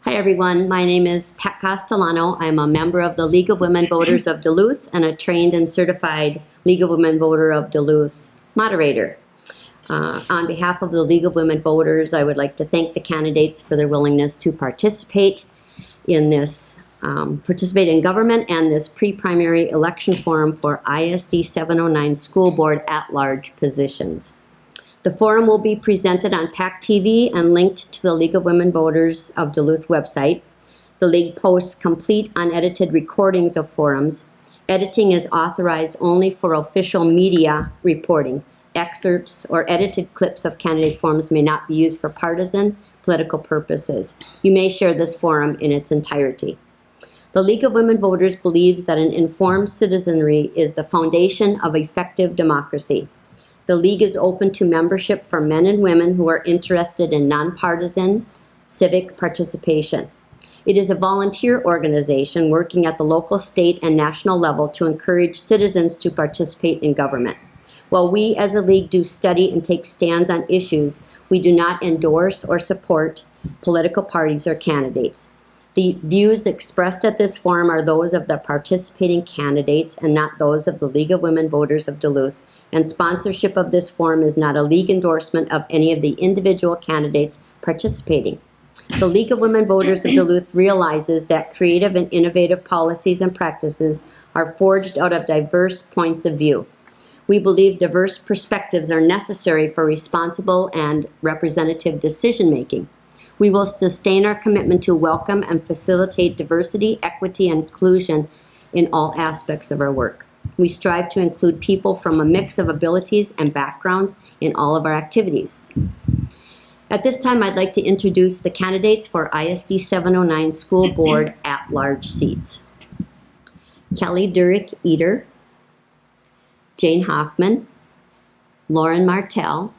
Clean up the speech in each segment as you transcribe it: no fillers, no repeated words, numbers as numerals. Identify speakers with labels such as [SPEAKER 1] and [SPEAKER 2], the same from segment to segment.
[SPEAKER 1] Hi everyone, my name is Pat Castellano. I'm a member of the League of Women Voters of Duluth and a trained and certified League of Women Voter of Duluth moderator. On behalf of the League of Women Voters, I would like to thank the candidates for their willingness to participate in government and this pre-primary election forum for ISD 709 School Board at-large positions. The forum will be presented on PACT-TV and linked to the League of Women Voters of Duluth website. The League posts complete unedited recordings of forums. Editing is authorized only for official media reporting. Excerpts or edited clips of candidate forums may not be used for partisan political purposes. You may share this forum in its entirety. The League of Women Voters believes that an informed citizenry is the foundation of effective democracy. The League is open to membership for men and women who are interested in nonpartisan civic participation. It is a volunteer organization working at the local, state, and national level to encourage citizens to participate in government. While we as a League do study and take stands on issues, we do not endorse or support political parties or candidates. The views expressed at this forum are those of the participating candidates and not those of the League of Women Voters of Duluth, and sponsorship of this forum is not a League endorsement of any of the individual candidates participating. The League of Women Voters of Duluth realizes that creative and innovative policies and practices are forged out of diverse points of view. We believe diverse perspectives are necessary for responsible and representative decision-making. We will sustain our commitment to welcome and facilitate diversity, equity, and inclusion in all aspects of our work. We strive to include people from a mix of abilities and backgrounds in all of our activities. At this time, I'd like to introduce the candidates for ISD 709 School Board at-large seats. Kelly Durick Eder, Jane Hoffman, Loren Martell,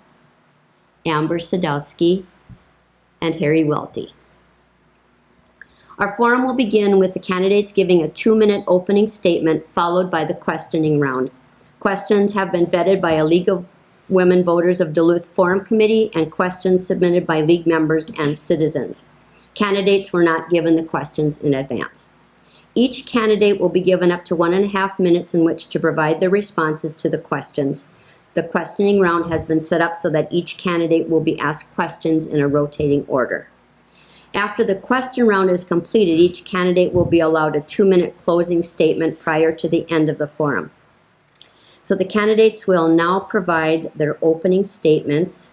[SPEAKER 1] Amber Sadowski, and Harry Welty. Our forum will begin with the candidates giving a 2-minute opening statement followed by the questioning round. Questions have been vetted by a League of Women Voters of Duluth Forum Committee and questions submitted by League members and citizens. Candidates were not given the questions in advance. Each candidate will be given up to 1.5 minutes in which to provide their responses to the questions. The questioning round has been set up so that each candidate will be asked questions in a rotating order. After the question round is completed, each candidate will be allowed a 2-minute closing statement prior to the end of the forum. So the candidates will now provide their opening statements,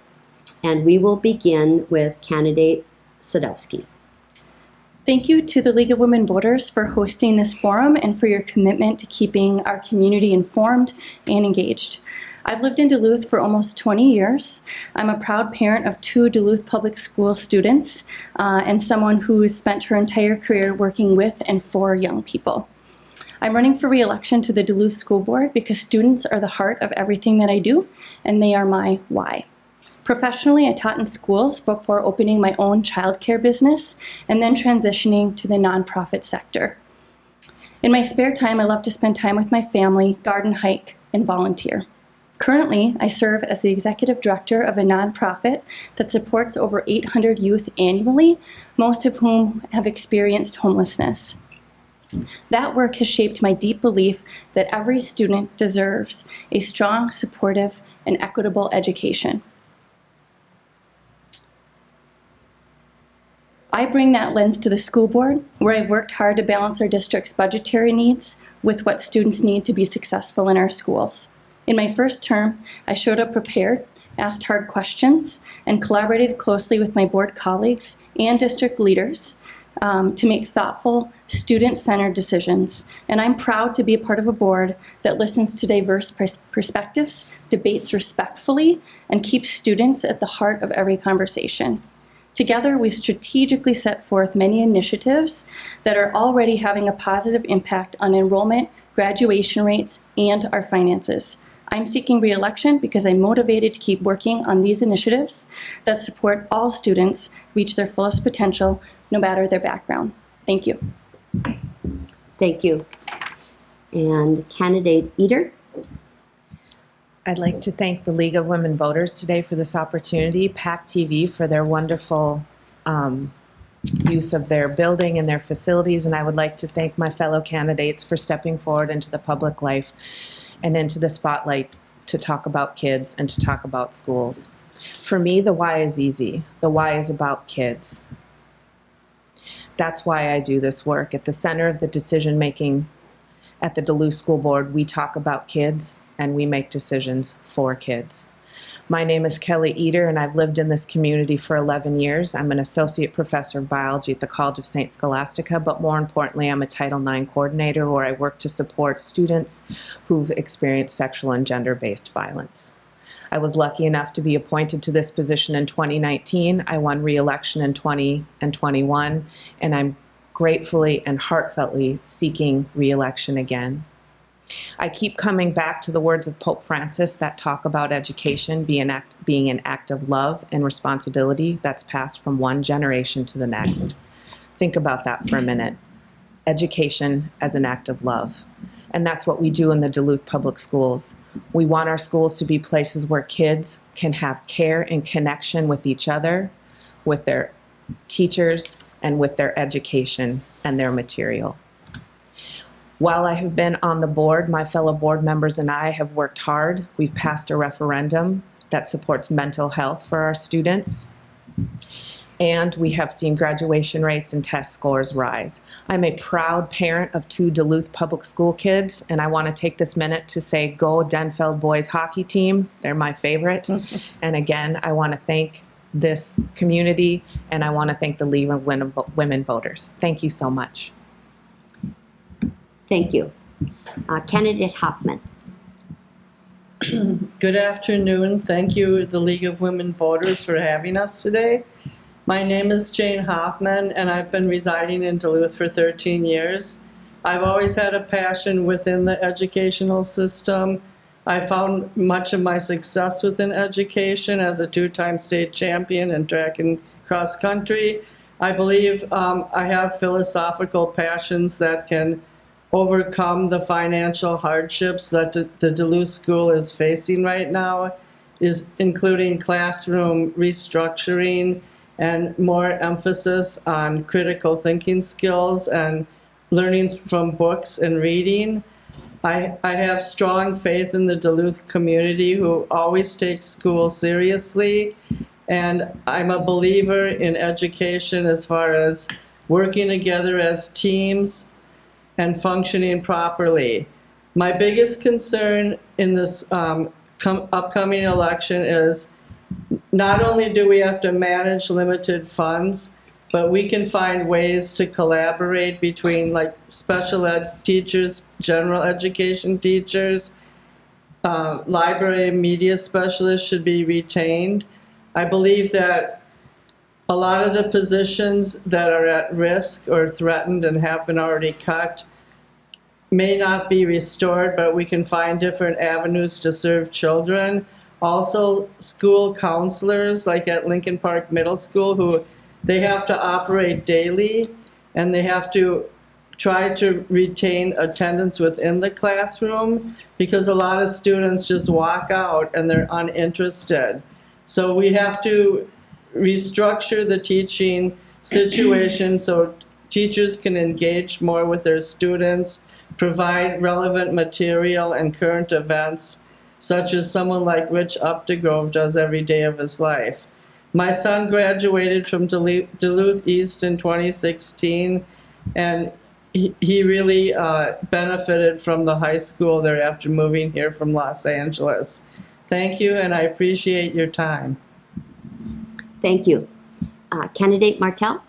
[SPEAKER 1] and we will begin with candidate Sadowski.
[SPEAKER 2] Thank you to the League of Women Voters for hosting this forum and for your commitment to keeping our community informed and engaged. I've lived in Duluth for almost 20 years. I'm a proud parent of 2 Duluth Public School students and someone who has spent her entire career working with and for young people. I'm running for re-election to the Duluth School Board because students are the heart of everything that I do, and they are my why. Professionally, I taught in schools before opening my own childcare business and then transitioning to the nonprofit sector. In my spare time, I love to spend time with my family, garden, hike, and volunteer. Currently, I serve as the executive director of a nonprofit that supports over 800 youth annually, most of whom have experienced homelessness. That work has shaped my deep belief that every student deserves a strong, supportive, and equitable education. I bring that lens to the school board, where I've worked hard to balance our district's budgetary needs with what students need to be successful in our schools. In my first term, I showed up prepared, asked hard questions, and collaborated closely with my board colleagues and district leaders to make thoughtful, student-centered decisions. And I'm proud to be a part of a board that listens to diverse perspectives, debates respectfully, and keeps students at the heart of every conversation. Together, we've strategically set forth many initiatives that are already having a positive impact on enrollment, graduation rates, and our finances. I'm seeking re-election because I'm motivated to keep working on these initiatives that support all students reach their fullest potential, no matter their background. Thank you.
[SPEAKER 1] Thank you. And candidate Eder?
[SPEAKER 3] I'd like to thank the League of Women Voters today for this opportunity, PACT-TV for their wonderful use of their building and their facilities, and I would like to thank my fellow candidates for stepping forward into the public life and into the spotlight to talk about kids and to talk about schools. For me, the why is easy. The why is about kids. That's why I do this work. At the center of the decision-making at the Duluth School Board, we talk about kids and we make decisions for kids. My name is Kelly Eder, and I've lived in this community for 11 years. I'm an associate professor of biology at the College of St. Scholastica, but more importantly, I'm a Title IX coordinator where I work to support students who've experienced sexual and gender-based violence. I was lucky enough to be appointed to this position in 2019. I won re-election in 20 and 21, and I'm gratefully and heartfeltly seeking re-election again. I keep coming back to the words of Pope Francis that talk about education being an act of love and responsibility that's passed from one generation to the next. Think about that for a minute. Education as an act of love. And that's what we do in the Duluth Public Schools. We want our schools to be places where kids can have care and connection with each other, with their teachers, and with their education and their material. While I have been on the board, my fellow board members and I have worked hard. We've passed a referendum that supports mental health for our students, and we have seen graduation rates and test scores rise. I'm a proud parent of 2 Duluth public school kids, and I want to take this minute to say, go Denfeld boys hockey team. They're my favorite. And again, I want to thank this community, and I want to thank the League of Women Voters. Thank you so much.
[SPEAKER 1] Thank you. Candidate Hoffman.
[SPEAKER 4] Good afternoon. Thank you, the League of Women Voters, for having us today. My name is Jane Hoffman, and I've been residing in Duluth for 13 years. I've always had a passion within the educational system. I found much of my success within education as a 2-time state champion in track and cross country. I believe I have philosophical passions that can overcome the financial hardships that the Duluth School is facing right now, including classroom restructuring and more emphasis on critical thinking skills and learning from books and reading. I have strong faith in the Duluth community who always takes school seriously, and I'm a believer in education as far as working together as teams and functioning properly. My biggest concern in this upcoming election is not only do we have to manage limited funds, but we can find ways to collaborate between like special ed teachers, general education teachers, library and media specialists should be retained. I believe that a lot of the positions that are at risk or threatened and have been already cut may not be restored, but we can find different avenues to serve children. Also, school counselors, like at Lincoln Park Middle School, who they have to operate daily and they have to try to retain attendance within the classroom because a lot of students just walk out and they're uninterested. So we have to restructure the teaching situation so teachers can engage more with their students, provide relevant material and current events, such as someone like Rich Updegrove does every day of his life. My son graduated from Duluth East in 2016, and he really benefited from the high school there after moving here from Los Angeles. Thank you, and I appreciate your time.
[SPEAKER 1] Thank you. Candidate Martell?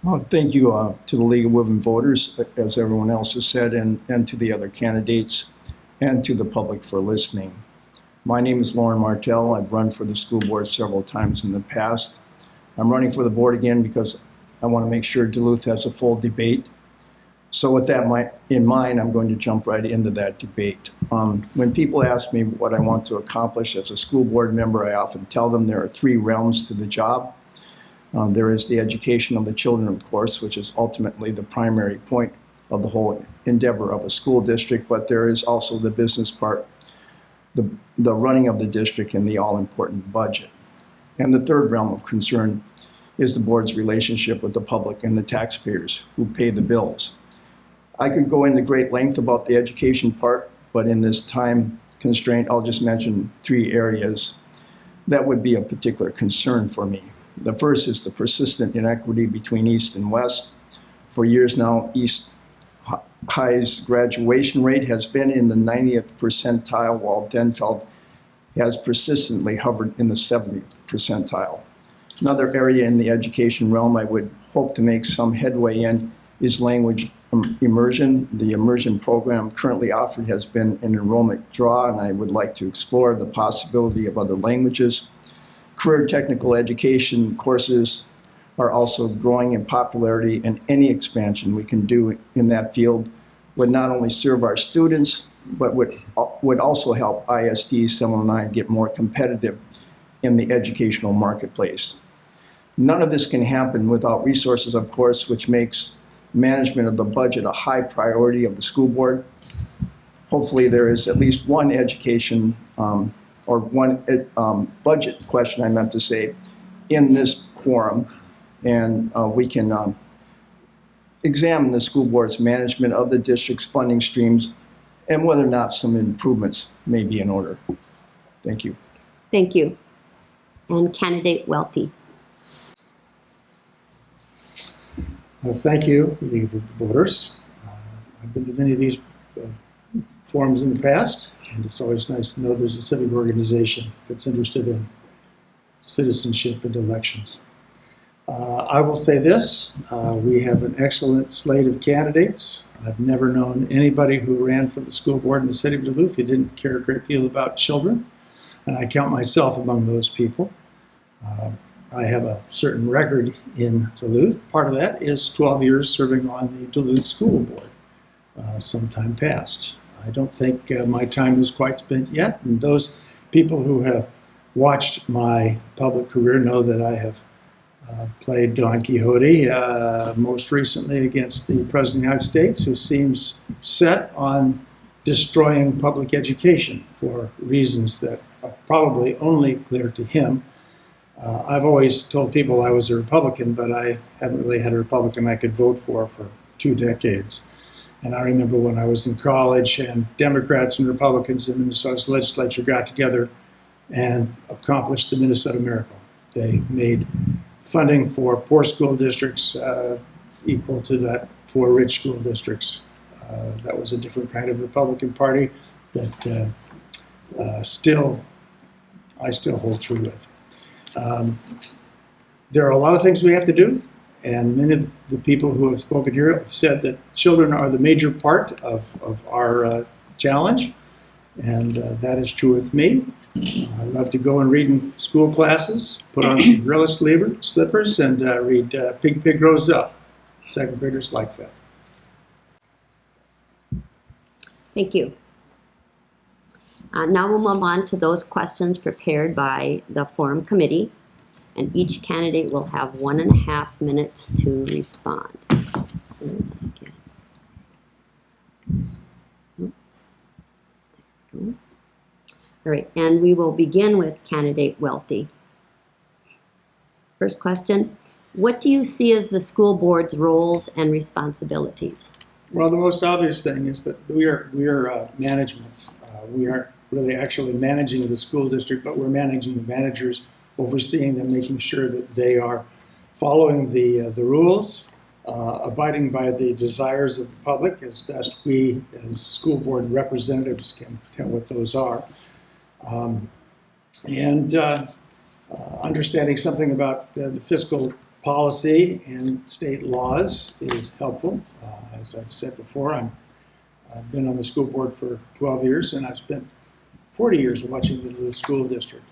[SPEAKER 5] Well, thank you to the League of Women Voters, as everyone else has said, and to the other candidates, and to the public for listening. My name is Loren Martell. I've run for the school board several times in the past. I'm running for the board again because I want to make sure Duluth has a full debate. So with that in mind, I'm going to jump right into that debate. When people ask me what I want to accomplish as a school board member, I often tell them there are 3 realms to the job. There is the education of the children, of course, which is ultimately the primary point of the whole endeavor of a school district, but there is also the business part, the running of the district and the all-important budget. And the third realm of concern is the board's relationship with the public and the taxpayers who pay the bills. I could go into great length about the education part, but in this time constraint, I'll just mention 3 areas that would be a particular concern for me. The first is the persistent inequity between East and West. For years now, East High's graduation rate has been in the 90th percentile, while Denfeld has persistently hovered in the 70th percentile. Another area in the education realm I would hope to make some headway in is language immersion. The immersion program currently offered has been an enrollment draw, and I would like to explore the possibility of other languages. Career technical education courses are also growing in popularity, and any expansion we can do in that field would not only serve our students, but would also help ISD 709 get more competitive in the educational marketplace. None of this can happen without resources, of course, which makes management of the budget a high priority of the school board. Hopefully there is at least one education or one budget question, I meant to say, in this quorum, and we can examine the school board's management of the district's funding streams and whether or not some improvements may be in order. Thank you.
[SPEAKER 1] Thank you. And candidate Welty.
[SPEAKER 6] Thank you, League of Voters. I've been to many of these forums in the past, and it's always nice to know there's a civic organization that's interested in citizenship and elections. I will say this, we have an excellent slate of candidates. I've never known anybody who ran for the school board in the city of Duluth who didn't care a great deal about children, and I count myself among those people. I have a certain record in Duluth. Part of that is 12 years serving on the Duluth School Board, some time past. I don't think my time is quite spent yet, and those people who have watched my public career know that I have played Don Quixote, most recently against the President of the United States, who seems set on destroying public education for reasons that are probably only clear to him. I've always told people I was a Republican, but I haven't really had a Republican I could vote for 2 decades. And I remember when I was in college and Democrats and Republicans in Minnesota's legislature got together and accomplished the Minnesota Miracle. They made funding for poor school districts equal to that for rich school districts. That was a different kind of Republican Party that I still hold true with. There are a lot of things we have to do, and many of the people who have spoken here have said that children are the major part of our challenge, and that is true with me. I love to go and read in school classes, put on some gorilla slippers, and read Pig, Pig Grows Up. Second graders like that.
[SPEAKER 1] Thank you. Now we'll move on to those questions prepared by the forum committee, and each candidate will have 1.5 minutes to respond. As soon as I get. There we go. All right, and we will begin with candidate Welty. First question, what do you see as the school board's roles and responsibilities?
[SPEAKER 6] Well, the most obvious thing is that we are management. We aren't really actually managing the school district, but we're managing the managers, overseeing them, making sure that they are following the rules, abiding by the desires of the public as best we as school board representatives can tell what those are. And understanding something about the fiscal policy and state laws is helpful. As I've said before, I've been on the school board for 12 years, and I've spent 40 years watching the Duluth School District.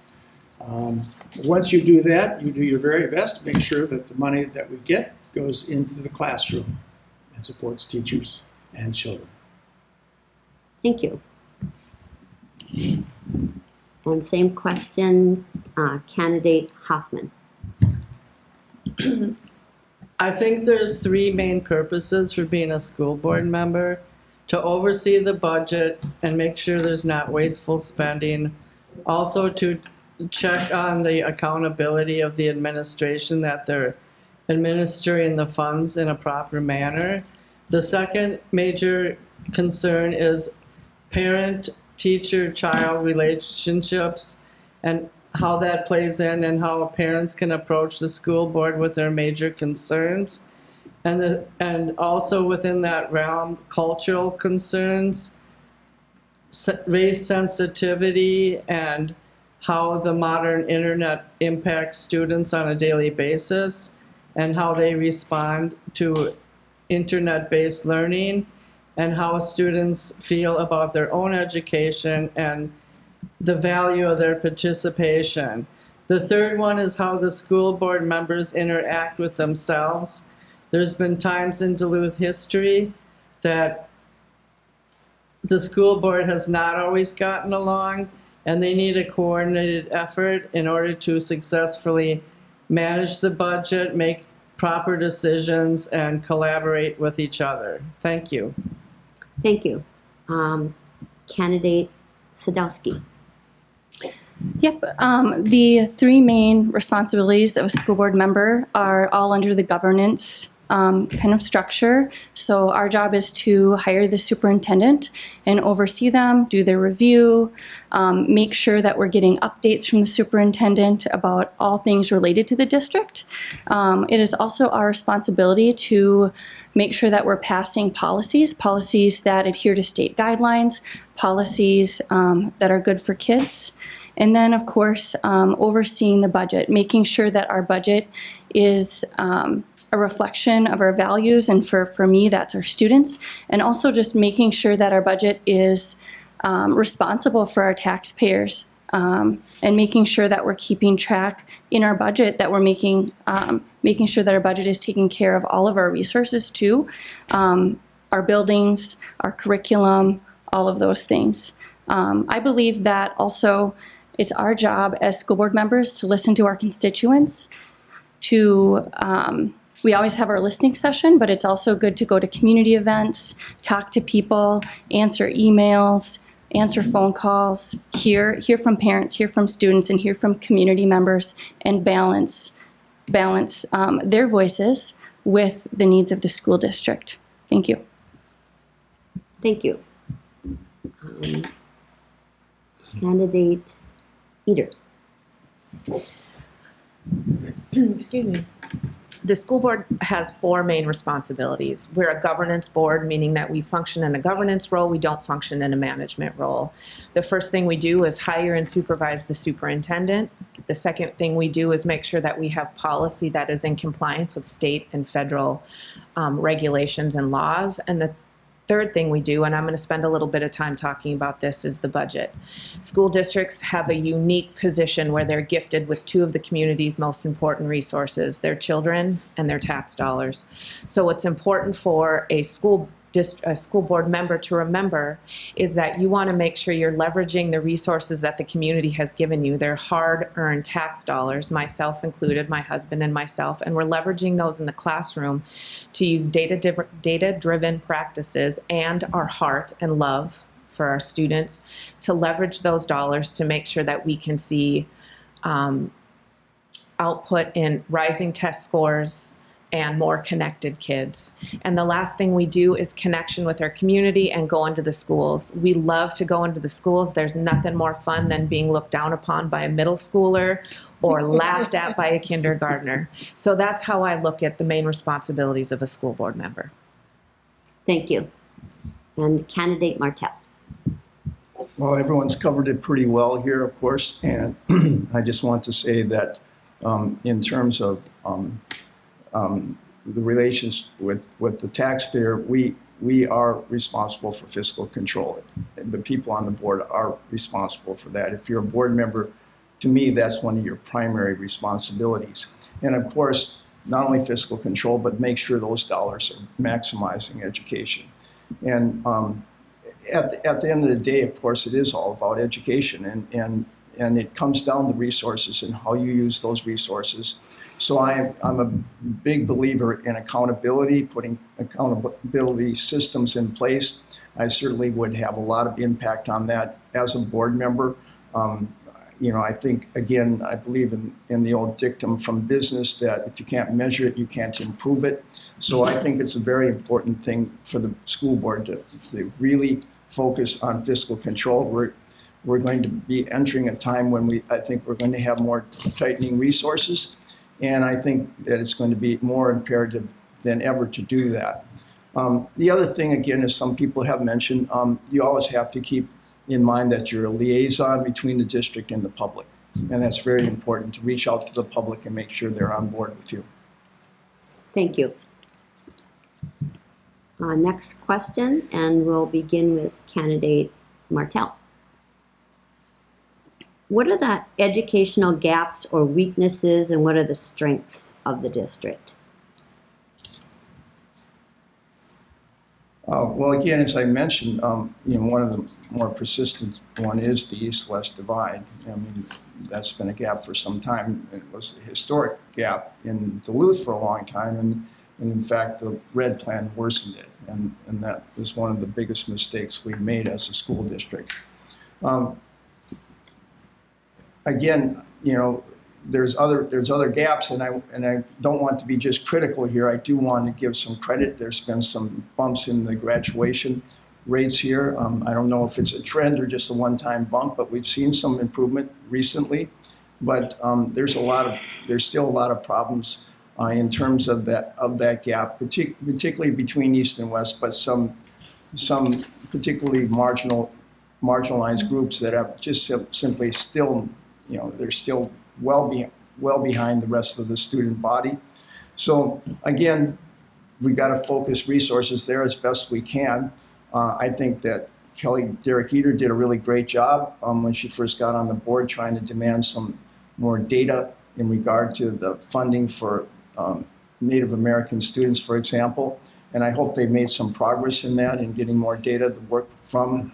[SPEAKER 6] Once you do that, you do your very best to make sure that the money that we get goes into the classroom and supports teachers and children.
[SPEAKER 1] Thank you. And same question, candidate Hoffman.
[SPEAKER 4] I think there's 3 main purposes for being a school board member: to oversee the budget and make sure there's not wasteful spending, also to check on the accountability of the administration, that they're administering the funds in a proper manner. The second major concern is parent, teacher, child relationships and how that plays in and how parents can approach the school board with their major concerns. And also within that realm, cultural concerns, race sensitivity, and how the modern internet impacts students on a daily basis and how they respond to internet-based learning, and how students feel about their own education and the value of their participation. The third one is how the school board members interact with themselves. There's been times in Duluth history that the school board has not always gotten along, and they need a coordinated effort in order to successfully manage the budget, make proper decisions, and collaborate with each other. Thank you.
[SPEAKER 1] Thank you. Candidate Sadowski.
[SPEAKER 2] Yep, the three main responsibilities of a school board member are all under the governance kind of structure. So our job is to hire the superintendent and oversee them, do their review, make sure that we're getting updates from the superintendent about all things related to the district. It is also our responsibility to make sure that we're passing policies that adhere to state guidelines, policies that are good for kids. And then, of course, overseeing the budget, making sure that our budget is a reflection of our values, and for me, that's our students, and also just making sure that our budget is responsible for our taxpayers, and making sure that we're keeping track in our budget, that we're making sure that our budget is taking care of all of our resources too, our buildings, our curriculum, all of those things. I believe that also it's our job as school board members to listen to our constituents, we always have our listening session, but it's also good to go to community events, talk to people, answer emails, answer phone calls, hear from parents, hear from students, and hear from community members, and balance their voices with the needs of the school district. Thank you.
[SPEAKER 1] Thank you. Candidate Eder.
[SPEAKER 3] Excuse me. The school board has four main responsibilities. We're a governance board, meaning that we function in a governance role. We don't function in a management role. The first thing we do is hire and supervise the superintendent. The second thing we do is make sure that we have policy that is in compliance with state and federal regulations and laws. And the third thing we do, and I'm going to spend a little bit of time talking about this, is the budget. School districts have a unique position where they're gifted with two of the community's most important resources, their children and their tax dollars. So what's important for a school board member to remember is that you want to make sure you're leveraging the resources that the community has given you, their hard-earned tax dollars, myself included, my husband and myself, and we're leveraging those in the classroom to use data-driven practices and our heart and love for our students to leverage those dollars to make sure that we can see output in rising test scores and more connected kids. And the last thing we do is connection with our community and go into the schools. We love to go into the schools. There's nothing more fun than being looked down upon by a middle schooler or laughed at by a kindergartner. So that's how I look at the main responsibilities of a school board member.
[SPEAKER 1] Thank you. And Candidate Martell.
[SPEAKER 5] Well, everyone's covered it pretty well here, of course, and I just want to say that in terms of the relations with the taxpayer, we are responsible for fiscal control. The people on the board are responsible for that. If you're a board member, to me, that's one of your primary responsibilities. And of course, not only fiscal control, but make sure those dollars are maximizing education. And at the end of the day, of course, it is all about education, and it comes down to resources and how you use those resources. So I'm a big believer in accountability, putting accountability systems in place. I certainly would have a lot of impact on that as a board member. I think, again, I believe in the old dictum from business that if you can't measure it, you can't improve it. So I think it's a very important thing for the school board to really focus on fiscal control. We're going to be entering a time when I think we're going to have more tightening resources. And I think that it's going to be more imperative than ever to do that. The other thing, again, as some people have mentioned, you always have to keep in mind that you're a liaison between the district and the public. And that's very important, to reach out to the public and make sure they're on board with you.
[SPEAKER 1] Thank you. Next question, and we'll begin with candidate Martell. What are the educational gaps or weaknesses, and what are the strengths of the district?
[SPEAKER 5] Well, again, as I mentioned, one of the more persistent one is the East-West divide. I mean, that's been a gap for some time. It was a historic gap in Duluth for a long time, and in fact, the red plan worsened it, and that was one of the biggest mistakes we made as a school district. Again, there's other gaps, and I don't want to be just critical here. I do want to give some credit. There's been some bumps in the graduation rates here. I don't know if it's a trend or just a one-time bump, but we've seen some improvement recently. But there's still a lot of problems in terms of that gap, particularly between East and West, but some particularly marginalized groups that have just simply still, they're still well behind the rest of the student body. So again, we got to focus resources there as best we can. I think that Kelly Durick Eder did a really great job when she first got on the board, trying to demand some more data in regard to the funding for Native American students, for example. And I hope they've made some progress in that, in getting more data to work from.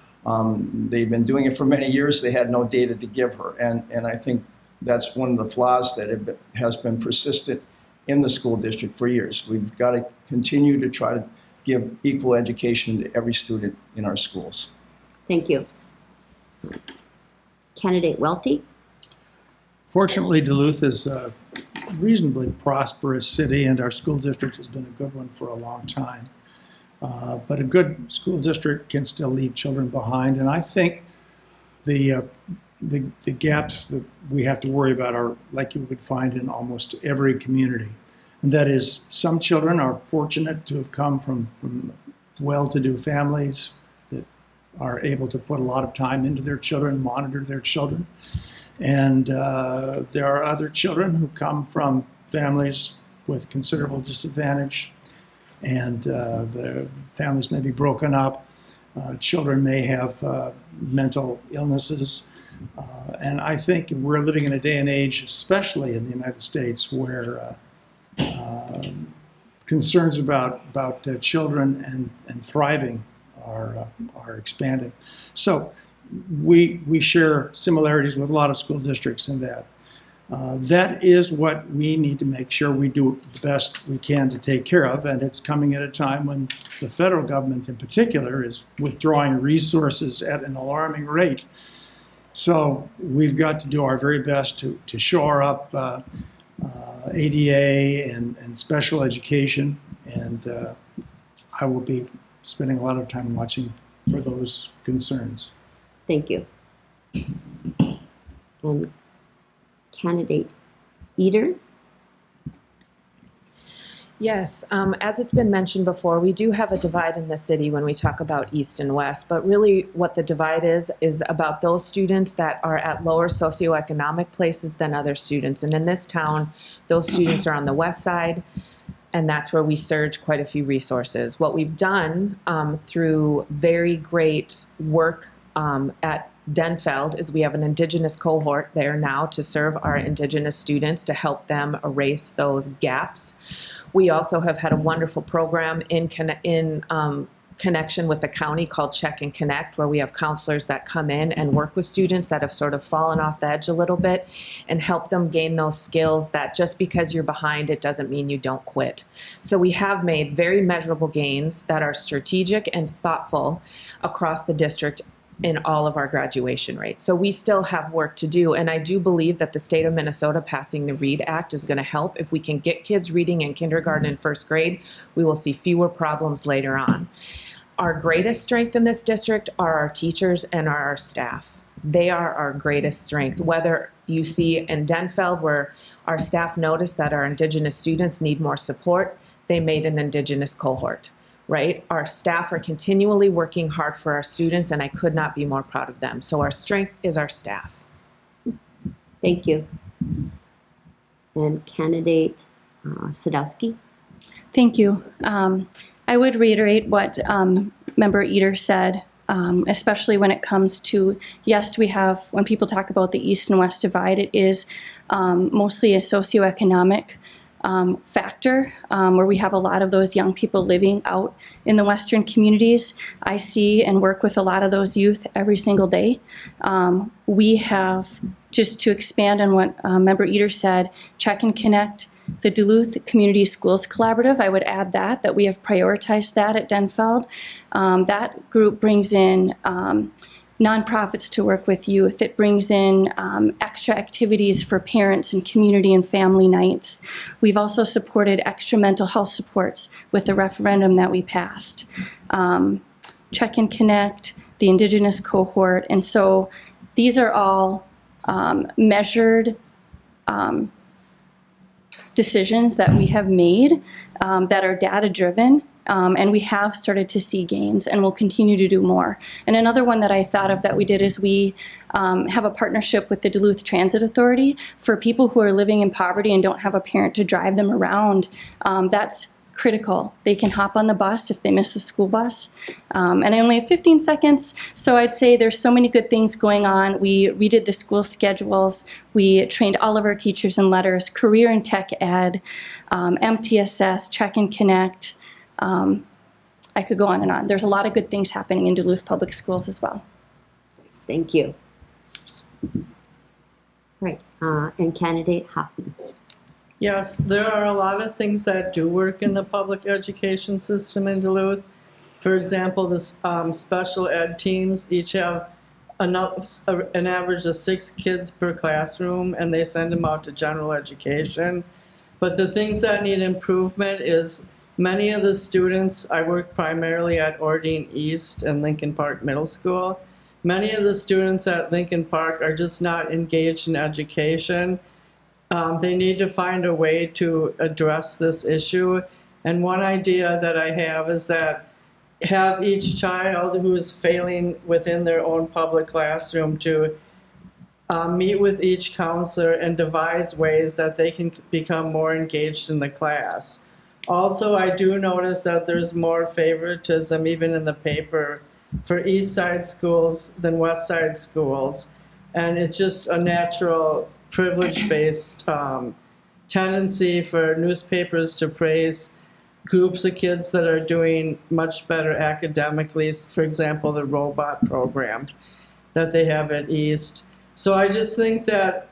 [SPEAKER 5] They've been doing it for many years. They had no data to give her. And I think that's one of the flaws that has been persistent in the school district for years. We've got to continue to try to give equal education to every student in our schools.
[SPEAKER 1] Thank you. Candidate Welty.
[SPEAKER 6] Fortunately, Duluth is a reasonably prosperous city, and our school district has been a good one for a long time. But a good school district can still leave children behind, and I think the gaps that we have to worry about are like you would find in almost every community. And that is, some children are fortunate to have come from well-to-do families that are able to put a lot of time into their children, monitor their children. And there are other children who come from families with considerable disadvantage, and the families may be broken up. Children may have mental illnesses. And I think we're living in a day and age, especially in the United States, where concerns about children and thriving are expanding. So we share similarities with a lot of school districts in that. That is what we need to make sure we do the best we can to take care of, and it's coming at a time when the federal government in particular is withdrawing resources at an alarming rate. So we've got to do our very best to shore up ADA and special education, and I will be spending a lot of time watching for those concerns.
[SPEAKER 1] Thank you. And Candidate Eder.
[SPEAKER 3] Yes, as it's been mentioned before, we do have a divide in the city when we talk about East and West, but really what the divide is about those students that are at lower socioeconomic places than other students. And in this town, those students are on the west side, and that's where we surge quite a few resources. What we've done through very great work at Denfeld is we have an Indigenous cohort there now to serve our Indigenous students to help them erase those gaps. We also have had a wonderful program in connection with the county called Check and Connect, where we have counselors that come in and work with students that have sort of fallen off the edge a little bit and help them gain those skills that just because you're behind, it doesn't mean you don't quit. So we have made very measurable gains that are strategic and thoughtful across the district in all of our graduation rates. So we still have work to do, and I do believe that the state of Minnesota passing the READ Act is going to help. If we can get kids reading in kindergarten and first grade, we will see fewer problems later on. Our greatest strength in this district are our teachers and our staff. They are our greatest strength. Whether you see in Denfeld where our staff noticed that our Indigenous students need more support, they made an Indigenous cohort, right? Our staff are continually working hard for our students, and I could not be more proud of them. So our strength is our staff.
[SPEAKER 1] Thank you. And candidate Sadowski.
[SPEAKER 2] Thank you. I would reiterate what Member Eder said, especially when it comes to, yes, we have, when people talk about the East and West divide, it is mostly a socioeconomic factor where we have a lot of those young people living out in the Western communities. I see and work with a lot of those youth every single day. We have, just to expand on what Member Eder said, Check and Connect, the Duluth Community Schools Collaborative. I would add that we have prioritized that at Denfeld. That group brings in nonprofits to work with youth. It brings in extra activities for parents and community and family nights. We've also supported extra mental health supports with the referendum that we passed. Check and Connect, the Indigenous cohort, and so these are all measured decisions that we have made that are data-driven, and we have started to see gains, and we'll continue to do more. And another one that I thought of that we did is we have a partnership with the Duluth Transit Authority for people who are living in poverty and don't have a parent to drive them around. That's critical. They can hop on the bus if they miss the school bus. And I only have 15 seconds, so I'd say there's so many good things going on. We redid the school schedules. We trained all of our teachers in letters, career and tech ed, MTSS, Check and Connect. I could go on and on. There's a lot of good things happening in Duluth Public Schools as well.
[SPEAKER 1] Thank you. Right, and candidate Hoffman.
[SPEAKER 4] Yes, there are a lot of things that do work in the public education system in Duluth. For example, the special ed teams each have an average of 6 kids per classroom, and they send them out to general education. But the things that need improvement is many of the students, I work primarily at Ordine East and Lincoln Park Middle School. Many of the students at Lincoln Park are just not engaged in education. They need to find a way to address this issue. And one idea that I have is that have each child who is failing within their own public classroom to meet with each counselor and devise ways that they can become more engaged in the class. Also, I do notice that there's more favoritism even in the paper for East Side schools than West Side schools. And it's just a natural privilege-based tendency for newspapers to praise groups of kids that are doing much better academically, for example, the robot program that they have at East. So I just think that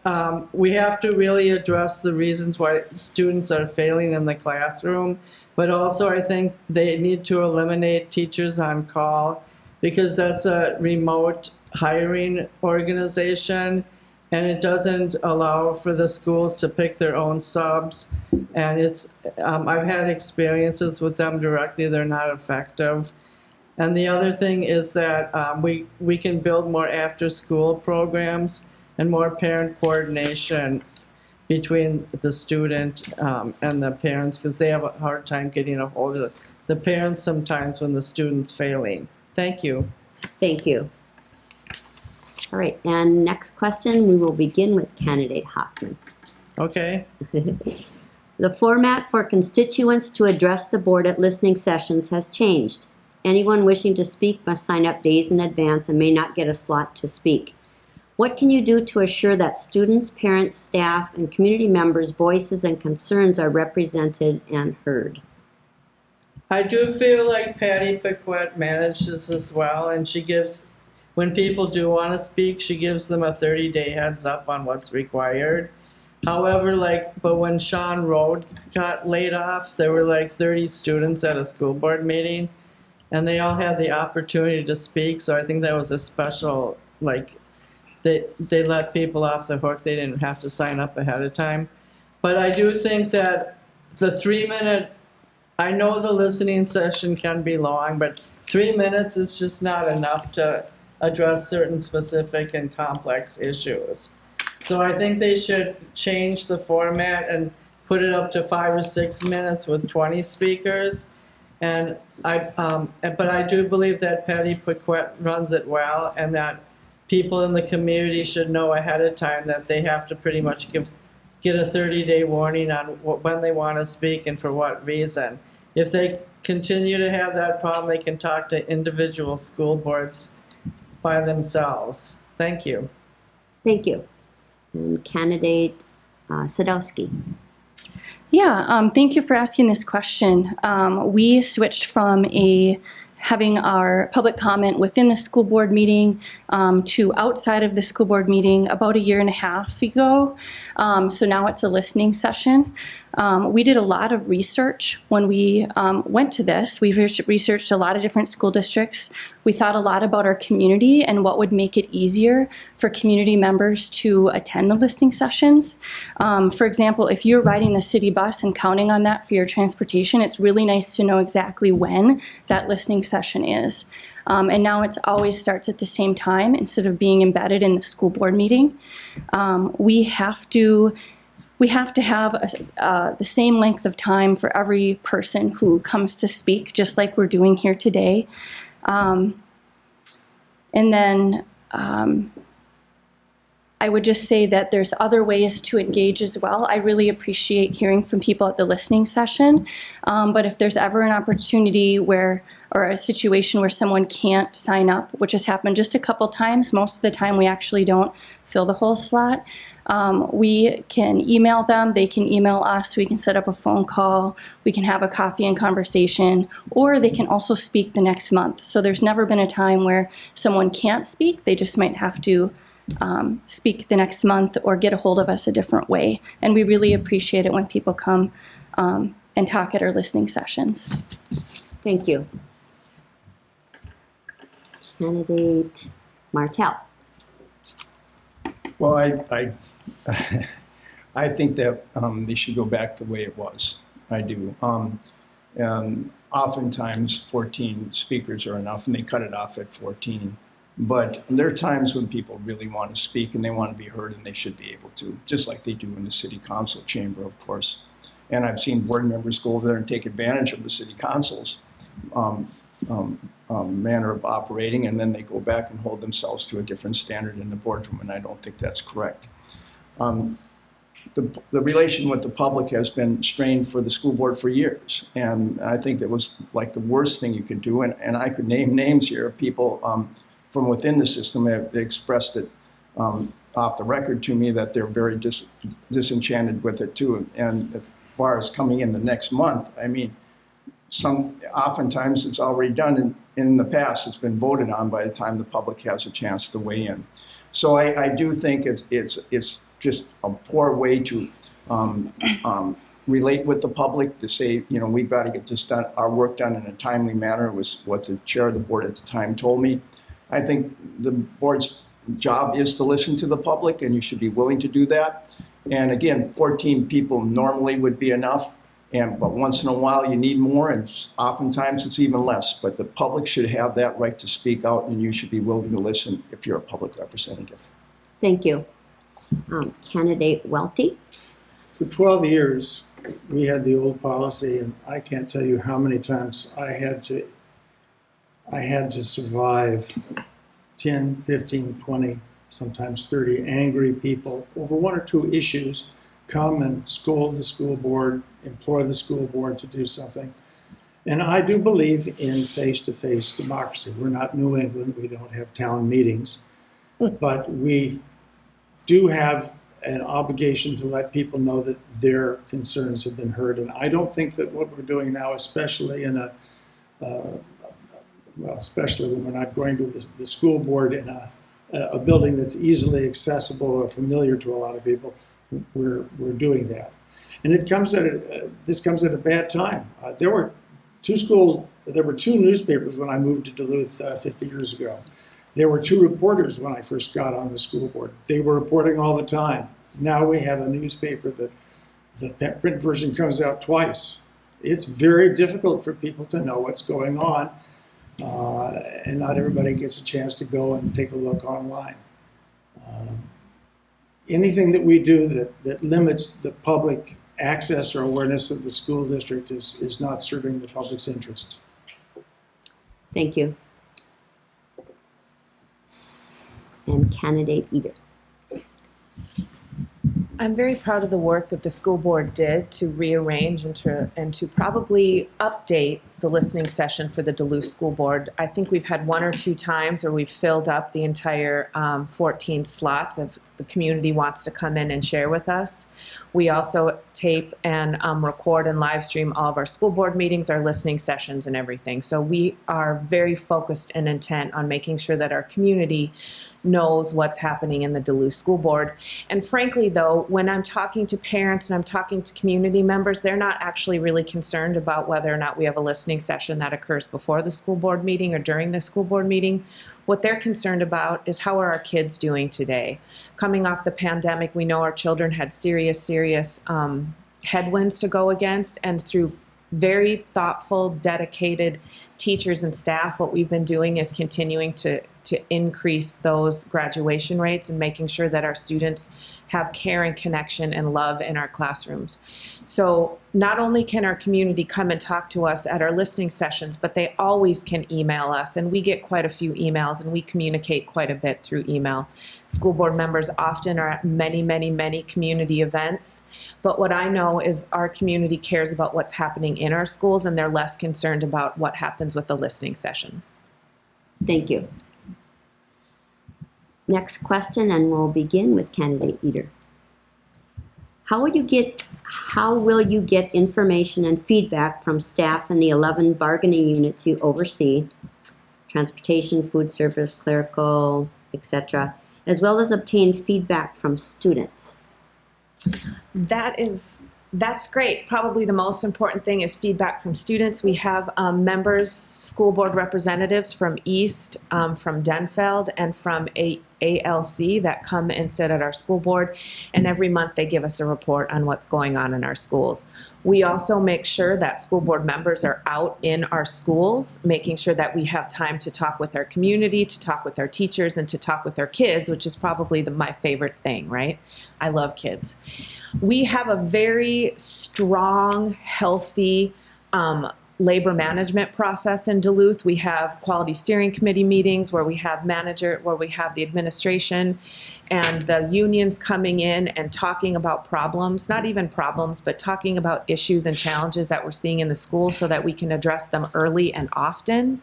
[SPEAKER 4] we have to really address the reasons why students are failing in the classroom, but also I think they need to eliminate teachers on call because that's a remote hiring organization, and it doesn't allow for the schools to pick their own subs. And it's, I've had experiences with them directly, they're not effective. And the other thing is that we can build more after-school programs and more parent coordination between the student and the parents, because they have a hard time getting a hold of the parents sometimes when the student's failing. Thank you.
[SPEAKER 1] Thank you. All right, and next question, we will begin with candidate Hoffman.
[SPEAKER 4] Okay.
[SPEAKER 1] The format for constituents to address the board at listening sessions has changed. Anyone wishing to speak must sign up days in advance and may not get a slot to speak. What can you do to assure that students, parents, staff, and community members' voices and concerns are represented and heard?
[SPEAKER 4] I do feel like Patty Paquette manages this well, and she gives, when people do want to speak, she gives them a 30-day heads up on what's required. However, but when Sean Rode got laid off, there were 30 students at a school board meeting. and they all had the opportunity to speak. So I think that was a special, like, they let people off the hook. They didn't have to sign up ahead of time. But I do think that the 3-minute, I know the listening session can be long, but 3 minutes is just not enough to address certain specific and complex issues. So I think they should change the format and put it up to 5 or 6 minutes with 20 speakers. And but I do believe that Patty Paquette runs it well, and that people in the community should know ahead of time that they have to pretty much get a 30-day warning on when they want to speak and for what reason. If they continue to have that problem, they can talk to individual school boards by themselves. Thank you.
[SPEAKER 1] Thank you. And candidate Sadowski.
[SPEAKER 2] Yeah, thank you for asking this question. We switched from having our public comment within the school board meeting to outside of the school board meeting about 1.5 years ago. So now it's a listening session. We did a lot of research when we went to this. We researched a lot of different school districts. We thought a lot about our community and what would make it easier for community members to attend the listening sessions. For example, if you're riding the city bus and counting on that for your transportation, it's really nice to know exactly when that listening session is. And now it always starts at the same time instead of being embedded in the school board meeting. We have to have the same length of time for every person who comes to speak, just like we're doing here today. And then I would just say that there's other ways to engage as well. I really appreciate hearing from people at the listening session, but if there's ever an opportunity or a situation where someone can't sign up, which has happened just a couple times, most of the time we actually don't fill the whole slot, we can email them, they can email us, we can set up a phone call, we can have a coffee and conversation, or they can also speak the next month. So there's never been a time where someone can't speak, they just might have to speak the next month or get a hold of us a different way. And we really appreciate it when people come and talk at our listening sessions.
[SPEAKER 1] Thank you. Candidate Martell.
[SPEAKER 5] Well, I think that they should go back the way it was. I do. And oftentimes 14 speakers are enough, and they cut it off at 14. But there are times when people really want to speak and they want to be heard, and they should be able to, just like they do in the city council chamber, of course. And I've seen board members go over there and take advantage of the city council's manner of operating, and then they go back and hold themselves to a different standard in the boardroom, and I don't think that's correct. The relation with the public has been strained for the school board for years, and I think that was like the worst thing you could do, and I could name names here of people from within the system have expressed it off the record to me that they're very disenchanted with it too. And as far as coming in the next month, I mean, oftentimes it's already done in the past. It's been voted on by the time the public has a chance to weigh in. So I do think it's just a poor way to relate with the public, to say, you know, we've got to get this done, our work done in a timely manner, was what the chair of the board at the time told me. I think the board's job is to listen to the public, and you should be willing to do that. And again, 14 people normally would be enough, but once in a while you need more, and oftentimes it's even less. But the public should have that right to speak out, and you should be willing to listen if you're a public representative.
[SPEAKER 1] Thank you. Candidate Welty.
[SPEAKER 6] For 12 years, we had the old policy, and I can't tell you how many times I had to survive 10, 15, 20, sometimes 30 angry people over one or two issues, come and scold the school board, implore the school board to do something. And I do believe in face-to-face democracy. We're not New England, we don't have town meetings, but we do have an obligation to let people know that their concerns have been heard. And I don't think that what we're doing now, especially in especially when we're not going to the school board in a building that's easily accessible or familiar to a lot of people, we're doing that. And this comes at a bad time. There were there were two newspapers when I moved to Duluth 50 years ago. There were two reporters when I first got on the school board. They were reporting all the time. Now we have a newspaper that the print version comes out twice. It's very difficult for people to know what's going on, and not everybody gets a chance to go and take a look online. Anything that we do that limits the public access or awareness of the school district is not serving the public's interest.
[SPEAKER 1] Thank you. And candidate Eder.
[SPEAKER 3] I'm very proud of the work that the school board did to rearrange and to probably update the listening session for the Duluth School Board. I think we've had one or two times where we've filled up the entire 14 slots if the community wants to come in and share with us. We also tape and record and live stream all of our school board meetings, our listening sessions and everything. So we are very focused and intent on making sure that our community knows what's happening in the Duluth School Board. And frankly though, when I'm talking to parents and I'm talking to community members, they're not actually really concerned about whether or not we have a listening session that occurs before the school board meeting or during the school board meeting. What they're concerned about is how are our kids doing today? Coming off the pandemic, we know our children had serious headwinds to go against, and through very thoughtful, dedicated teachers and staff, what we've been doing is continuing to increase those graduation rates and making sure that our students have care and connection and love in our classrooms. So not only can our community come and talk to us at our listening sessions, but they always can email us, and we get quite a few emails and we communicate quite a bit through email. School board members often are at many community events, but what I know is our community cares about what's happening in our schools and they're less concerned about what happens with the listening session.
[SPEAKER 1] Thank you. Next question, and we'll begin with candidate Eder. How will you get information and feedback from staff in the 11 bargaining units you oversee, transportation, food service, clerical, etc., as well as obtain feedback from students?
[SPEAKER 3] That's great. Probably the most important thing is feedback from students. We have members, school board representatives from East, from Denfeld, and from ALC that come and sit at our school board, and every month they give us a report on what's going on in our schools. We also make sure that school board members are out in our schools, making sure that we have time to talk with our community, to talk with our teachers, and to talk with our kids, which is probably my favorite thing, right? I love kids. We have a very strong, healthy labor management process in Duluth. We have quality steering committee meetings where we have the administration and the unions coming in and talking about problems, not even problems, but talking about issues and challenges that we're seeing in the schools so that we can address them early and often.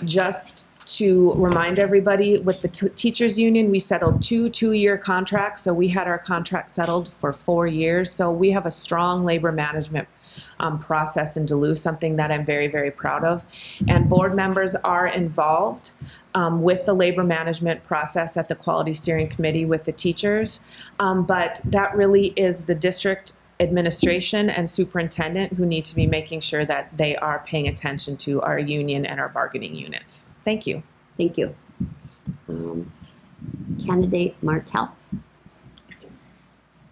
[SPEAKER 3] Just to remind everybody, with the teachers union, we settled two-year contracts. So we had our contract settled for 4 years. So we have a strong labor management process in Duluth, something that I'm very proud of. And board members are involved with the labor management process at the quality steering committee with the teachers. But that really is the district administration and superintendent who need to be making sure that they are paying attention to our union and our bargaining units. Thank you.
[SPEAKER 1] Thank you. Candidate Martell.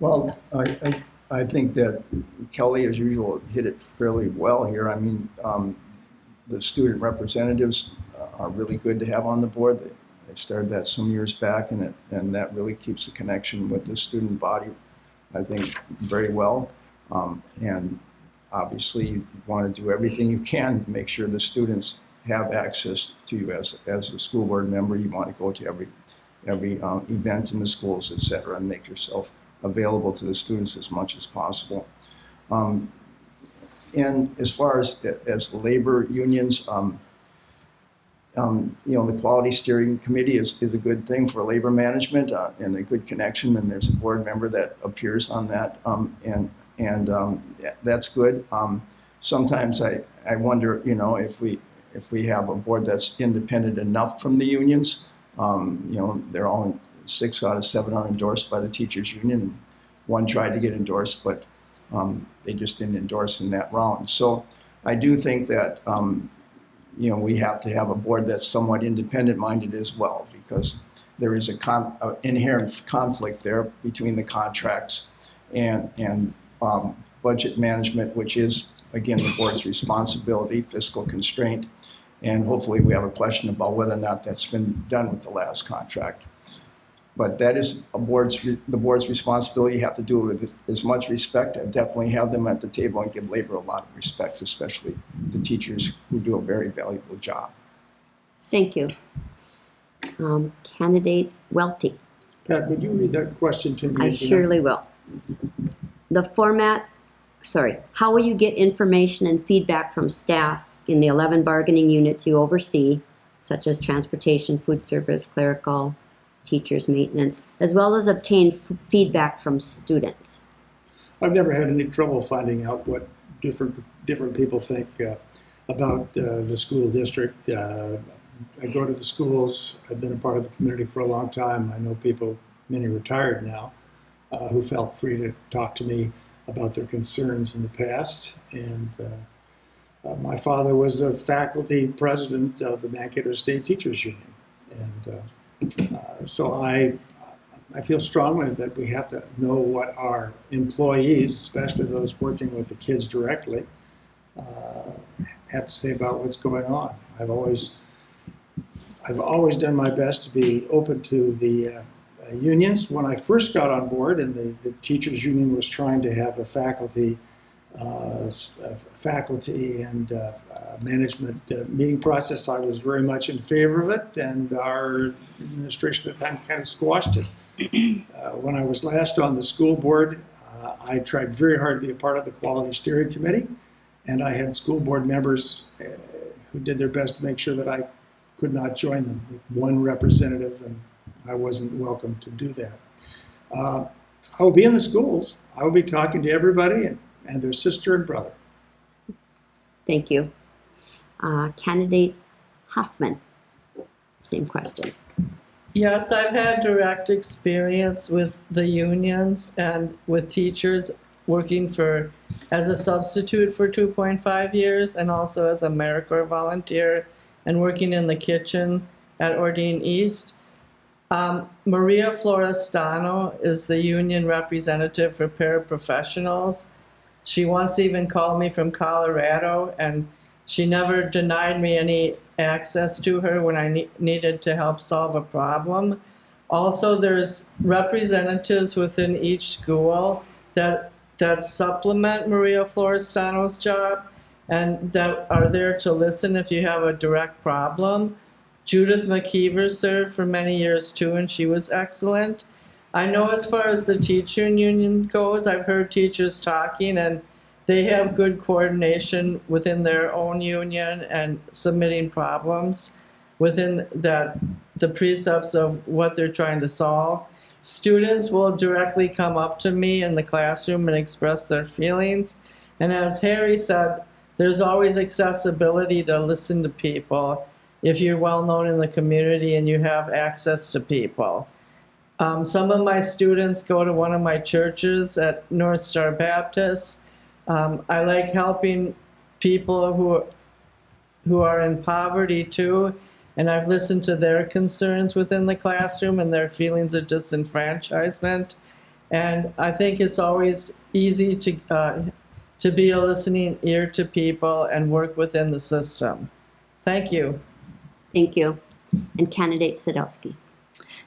[SPEAKER 5] Well, I think that Kelly, as usual, hit it fairly well here. I mean, the student representatives are really good to have on the board. They started that some years back, and that really keeps the connection with the student body, I think, very well. And obviously, you want to do everything you can to make sure the students have access to you as a school board member. You want to go to every event in the schools, etc., and make yourself available to the students as much as possible. And as far as the labor unions, the quality steering committee is a good thing for labor management and a good connection. And there's a board member that appears on that, and that's good. Sometimes I wonder, if we have a board that's independent enough from the unions. They're all 6 out of 7 are endorsed by the teachers union. One tried to get endorsed, but they just didn't endorse in that round. So I do think that we have to have a board that's somewhat independent-minded as well, because there is an inherent conflict there between the contracts and budget management, which is, again, the board's responsibility, fiscal constraint, and hopefully we have a question about whether or not that's been done with the last contract. But that is the board's responsibility. You have to do it with as much respect. I definitely have them at the table and give labor a lot of respect, especially the teachers who do a very valuable job.
[SPEAKER 1] Thank you. Candidate Welty.
[SPEAKER 6] Pat, would you read that question to me?
[SPEAKER 1] I surely will. How will you get information and feedback from staff in the 11 bargaining units you oversee, such as transportation, food service, clerical, teachers, maintenance, as well as obtain feedback from students?
[SPEAKER 6] I've never had any trouble finding out what different people think about the school district. I go to the schools. I've been a part of the community for a long time. I know people, many retired now, who felt free to talk to me about their concerns in the past. And my father was a faculty president of the Mankato State Teachers Union. And so I feel strongly that we have to know what our employees, especially those working with the kids directly, have to say about what's going on. I've always done my best to be open to the unions. When I first got on board and the teachers union was trying to have a faculty and management meeting process, I was very much in favor of it, and our administration at the time kind of squashed it. When I was last on the school board, I tried very hard to be a part of the quality steering committee, and I had school board members who did their best to make sure that I could not join them with one representative, and I wasn't welcome to do that. I will be in the schools. I will be talking to everybody and their sister and brother.
[SPEAKER 1] Thank you. Candidate Hoffman, same question.
[SPEAKER 4] Yes, I've had direct experience with the unions and with teachers working as a substitute for 2.5 years and also as a AmeriCorps volunteer and working in the kitchen at Ordine East. Maria Florestano is the union representative for paraprofessionals. She once even called me from Colorado, and she never denied me any access to her when I needed to help solve a problem. Also, there's representatives within each school that supplement Maria Florestano's job and that are there to listen if you have a direct problem. Judith McKeever served for many years too, and she was excellent. I know as far as the teacher union goes, I've heard teachers talking, and they have good coordination within their own union and submitting problems within the precepts of what they're trying to solve. Students will directly come up to me in the classroom and express their feelings. And as Harry said, there's always accessibility to listen to people if you're well known in the community and you have access to people. Some of my students go to one of my churches at North Star Baptist. I like helping people who are in poverty too, and I've listened to their concerns within the classroom and their feelings of disenfranchisement. And I think it's always easy to be a listening ear to people and work within the system. Thank you.
[SPEAKER 1] Thank you. And candidate Sadowski.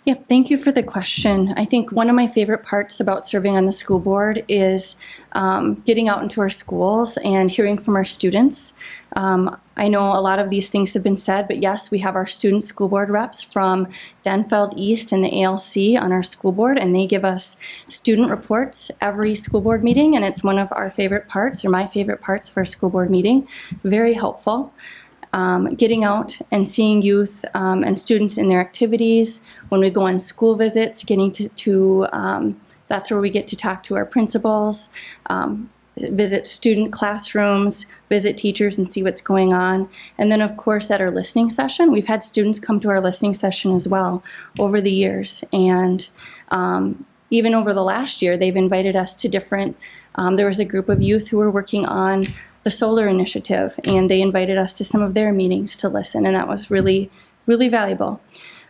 [SPEAKER 2] Yeah, thank you for the question. I think one of my favorite parts about serving on the school board is getting out into our schools and hearing from our students. I know a lot of these things have been said, but yes, we have our student school board reps from Denfeld East and the ALC on our school board, and they give us student reports every school board meeting, and it's one of our favorite parts, or my favorite parts of our school board meeting. Very helpful. Getting out and seeing youth and students in their activities. When we go on school visits, getting to that's where we get to talk to our principals, visit student classrooms, visit teachers and see what's going on. And then of course at our listening session, we've had students come to our listening session as well over the years. And even over the last year, they've invited us to different, there was a group of youth who were working on the solar initiative, and they invited us to some of their meetings to listen, and that was really, really valuable.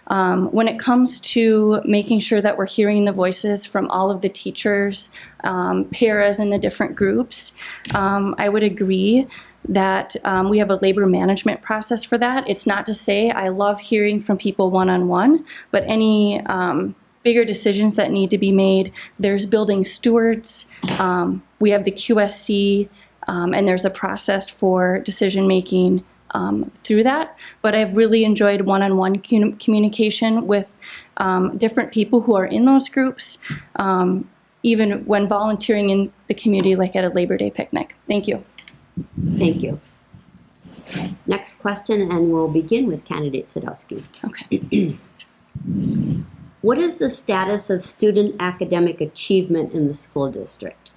[SPEAKER 2] When it comes to making sure that we're hearing the voices from all of the teachers, paras in the different groups, I would agree that we have a labor management process for that. It's not to say I love hearing from people one-on-one, but any bigger decisions that need to be made, there's building stewards, we have the QSC, and there's a process for decision-making through that. But I've really enjoyed one-on-one communication with different people who are in those groups, even when volunteering in the community, like at a Labor Day picnic. Thank you.
[SPEAKER 1] Thank you. Next question, and we'll begin with candidate Sadowski.
[SPEAKER 2] Okay.
[SPEAKER 1] What is the status of student academic achievement in the school district?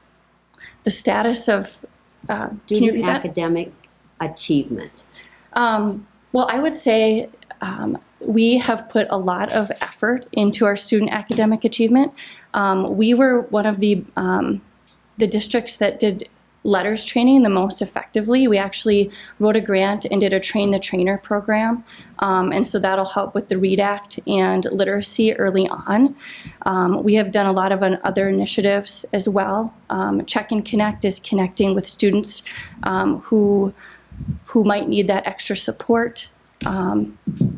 [SPEAKER 2] The status of can you
[SPEAKER 1] Student
[SPEAKER 2] repeat that?
[SPEAKER 1] academic achievement.
[SPEAKER 2] Well, I would say we have put a lot of effort into our student academic achievement. We were one of the districts that did letters training the most effectively. We actually wrote a grant and did a train the trainer program. And so that'll help with the READ Act and literacy early on. We have done a lot of other initiatives as well. Check and Connect is connecting with students who might need that extra support.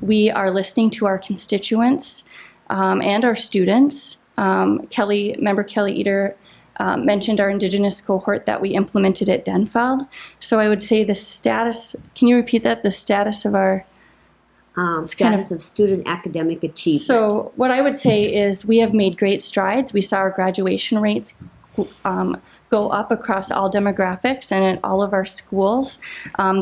[SPEAKER 2] We are listening to our constituents and our students. Member Kelly Eder mentioned our Indigenous cohort that we implemented at Denfeld. So I would say the status, can you repeat that? The status of our
[SPEAKER 1] Status of student academic achievement.
[SPEAKER 2] So what I would say is we have made great strides. We saw our graduation rates go up across all demographics and at all of our schools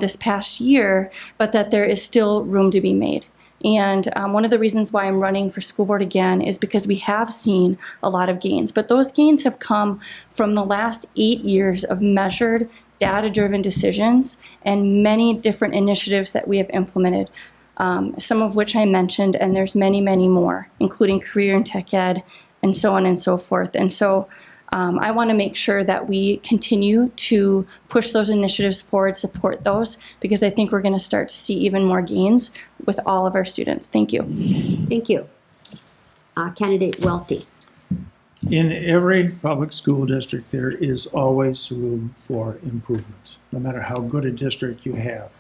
[SPEAKER 2] this past year, but that there is still room to be made. And one of the reasons why I'm running for school board again is because we have seen a lot of gains, but those gains have come from the last 8 years of measured, data-driven decisions and many different initiatives that we have implemented, some of which I mentioned, and there's many, many more, including career and tech ed, and so on and so forth. And so I want to make sure that we continue to push those initiatives forward, support those, because I think we're going to start to see even more gains with all of our students. Thank you.
[SPEAKER 1] Thank you. Candidate Welty.
[SPEAKER 6] In every public school district, there is always room for improvement, no matter how good a district you have.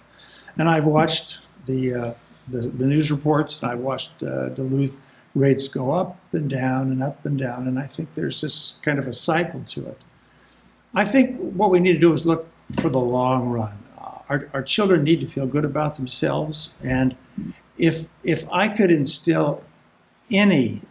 [SPEAKER 6] And I've watched the news reports, and I've watched Duluth rates go up and down and up and down, and I think there's this kind of a cycle to it. I think what we need to do is look for the long run. Our children need to feel good about themselves, and if I could instill any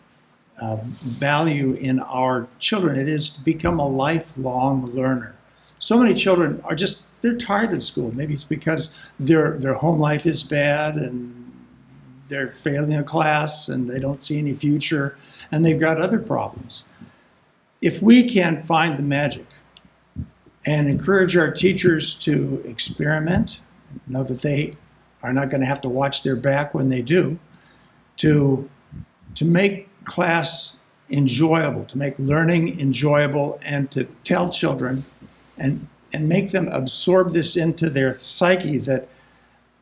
[SPEAKER 6] value in our children, it is to become a lifelong learner. So many children are they're tired of school. Maybe it's because their home life is bad and they're failing a class and they don't see any future and they've got other problems. If we can find the magic and encourage our teachers to experiment, know that they are not going to have to watch their back when they do, to make class enjoyable, to make learning enjoyable, and to tell children and make them absorb this into their psyche that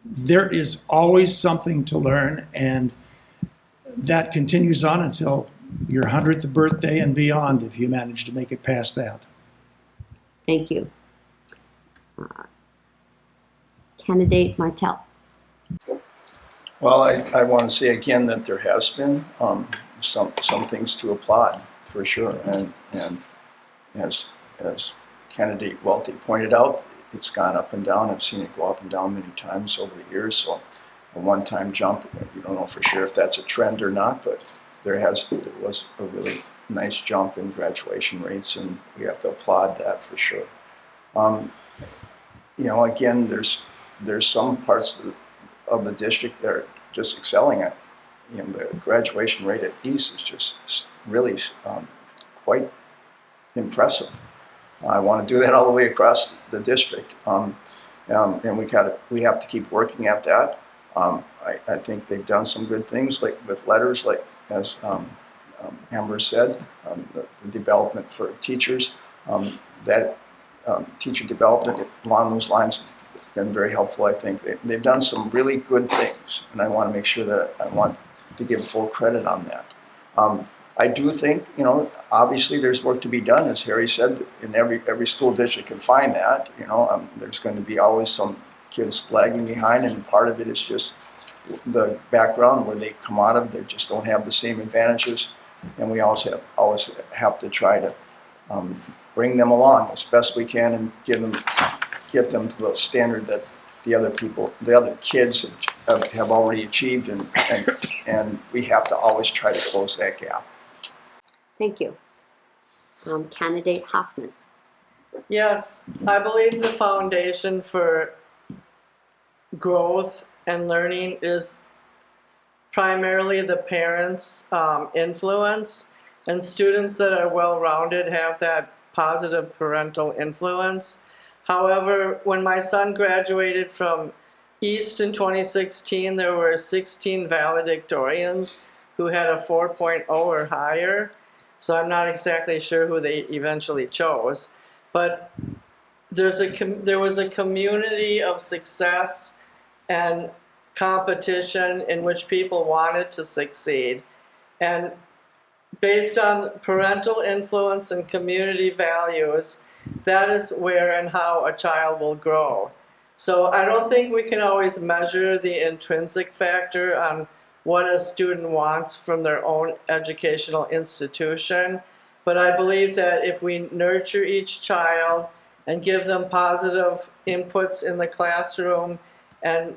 [SPEAKER 6] there is always something to learn, and that continues on until your 100th birthday and beyond if you manage to make it past that.
[SPEAKER 1] Thank you. Candidate Martell.
[SPEAKER 5] Well, I want to say again that there has been some things to applaud for sure, and as candidate Welty pointed out, it's gone up and down. I've seen it go up and down many times over the years. So a one-time jump, you don't know for sure if that's a trend or not, but there was a really nice jump in graduation rates, and we have to applaud that for sure. Again, there's some parts of the district that are just excelling at. The graduation rate at East is just really quite impressive. I want to do that all the way across the district, and we have to keep working at that. I think they've done some good things, like with letters, like as Amber said, the development for teachers. That teacher development along those lines has been very helpful, I think. They've done some really good things, and I want to make sure that I want to give full credit on that. I do think, obviously there's work to be done, as Harry said, in every school district can find that. There's going to be always some kids lagging behind, and part of it is just the background where they come out of. They just don't have the same advantages, and we always have to try to bring them along as best we can and get them to the standard that the other kids have already achieved, and we have to always try to close that gap.
[SPEAKER 1] Thank you. Candidate Hoffman.
[SPEAKER 4] Yes, I believe the foundation for growth and learning is primarily the parents' influence, and students that are well-rounded have that positive parental influence. However, when my son graduated from East in 2016, there were 16 valedictorians who had a 4.0 or higher. So I'm not exactly sure who they eventually chose. But there was a community of success and competition in which people wanted to succeed. And based on parental influence and community values, that is where and how a child will grow. So I don't think we can always measure the intrinsic factor on what a student wants from their own educational institution, but I believe that if we nurture each child and give them positive inputs in the classroom and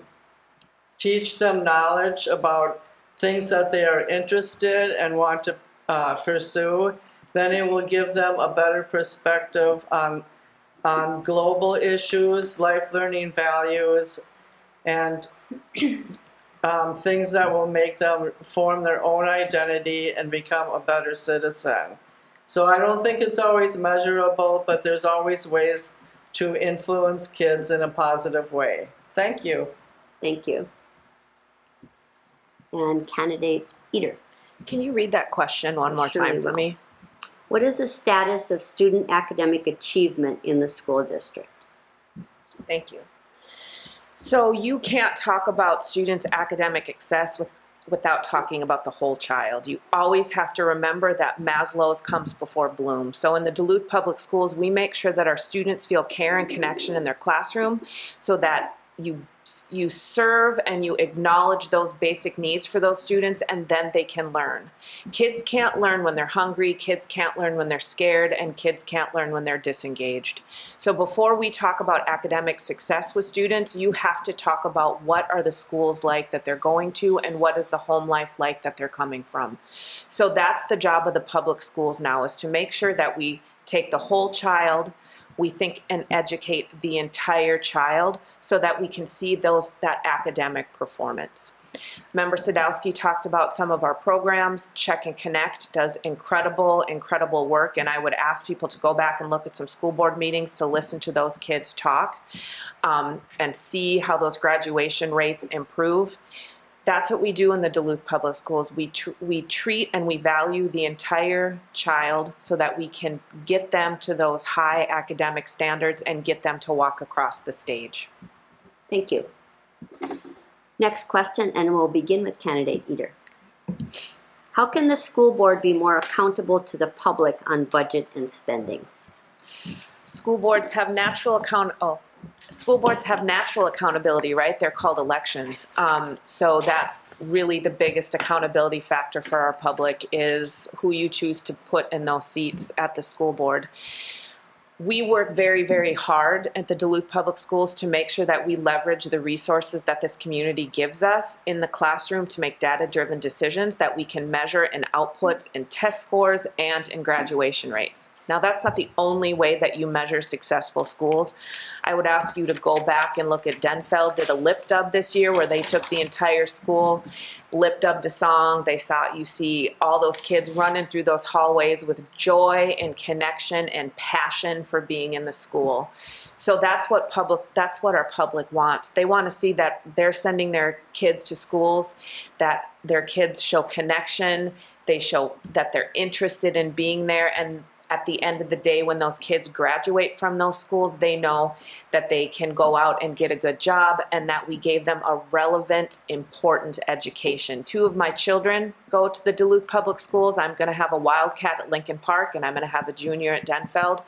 [SPEAKER 4] teach them knowledge about things that they are interested and want to pursue, then it will give them a better perspective on global issues, life learning values, and things that will make them form their own identity and become a better citizen. So I don't think it's always measurable, but there's always ways to influence kids in a positive way. Thank you.
[SPEAKER 1] Thank you. And Candidate Eder.
[SPEAKER 3] Can you read that question one more
[SPEAKER 1] Sure, I
[SPEAKER 3] time for
[SPEAKER 1] will.
[SPEAKER 3] me?
[SPEAKER 1] What is the status of student academic achievement in the school district?
[SPEAKER 3] Thank you. So you can't talk about students' academic success without talking about the whole child. You always have to remember that Maslow's comes before Bloom. So in the Duluth Public Schools, we make sure that our students feel care and connection in their classroom so that you serve and you acknowledge those basic needs for those students, and then they can learn. Kids can't learn when they're hungry, kids can't learn when they're scared, and kids can't learn when they're disengaged. So before we talk about academic success with students, you have to talk about what are the schools like that they're going to and what is the home life like that they're coming from. So that's the job of the public schools now, is to make sure that we take the whole child, we think and educate the entire child so that we can see that academic performance. Member Sadowski talks about some of our programs. Check and Connect does incredible work, and I would ask people to go back and look at some school board meetings to listen to those kids talk and see how those graduation rates improve. That's what we do in the Duluth Public Schools. We treat and we value the entire child so that we can get them to those high academic standards and get them to walk across the stage.
[SPEAKER 1] Thank you. Next question, and we'll begin with Candidate Eder. How can the school board be more accountable to the public on budget and spending?
[SPEAKER 3] School boards have natural accountability, right? They're called elections. So that's really the biggest accountability factor for our public, is who you choose to put in those seats at the school board. We work very hard at the Duluth Public Schools to make sure that we leverage the resources that this community gives us in the classroom to make data-driven decisions that we can measure in outputs, in test scores, and in graduation rates. Now, that's not the only way that you measure successful schools. I would ask you to go back and look at Denfeld did a lip dub this year where they took the entire school, lip dubbed a song. You see all those kids running through those hallways with joy and connection and passion for being in the school. So that's what our public wants. They want to see that they're sending their kids to schools, that their kids show connection, they show that they're interested in being there, and at the end of the day, when those kids graduate from those schools, they know that they can go out and get a good job and that we gave them a relevant, important education. 2 of my children go to the Duluth Public Schools. I'm going to have a Wildcat at Lincoln Park, and I'm going to have a junior at Denfeld.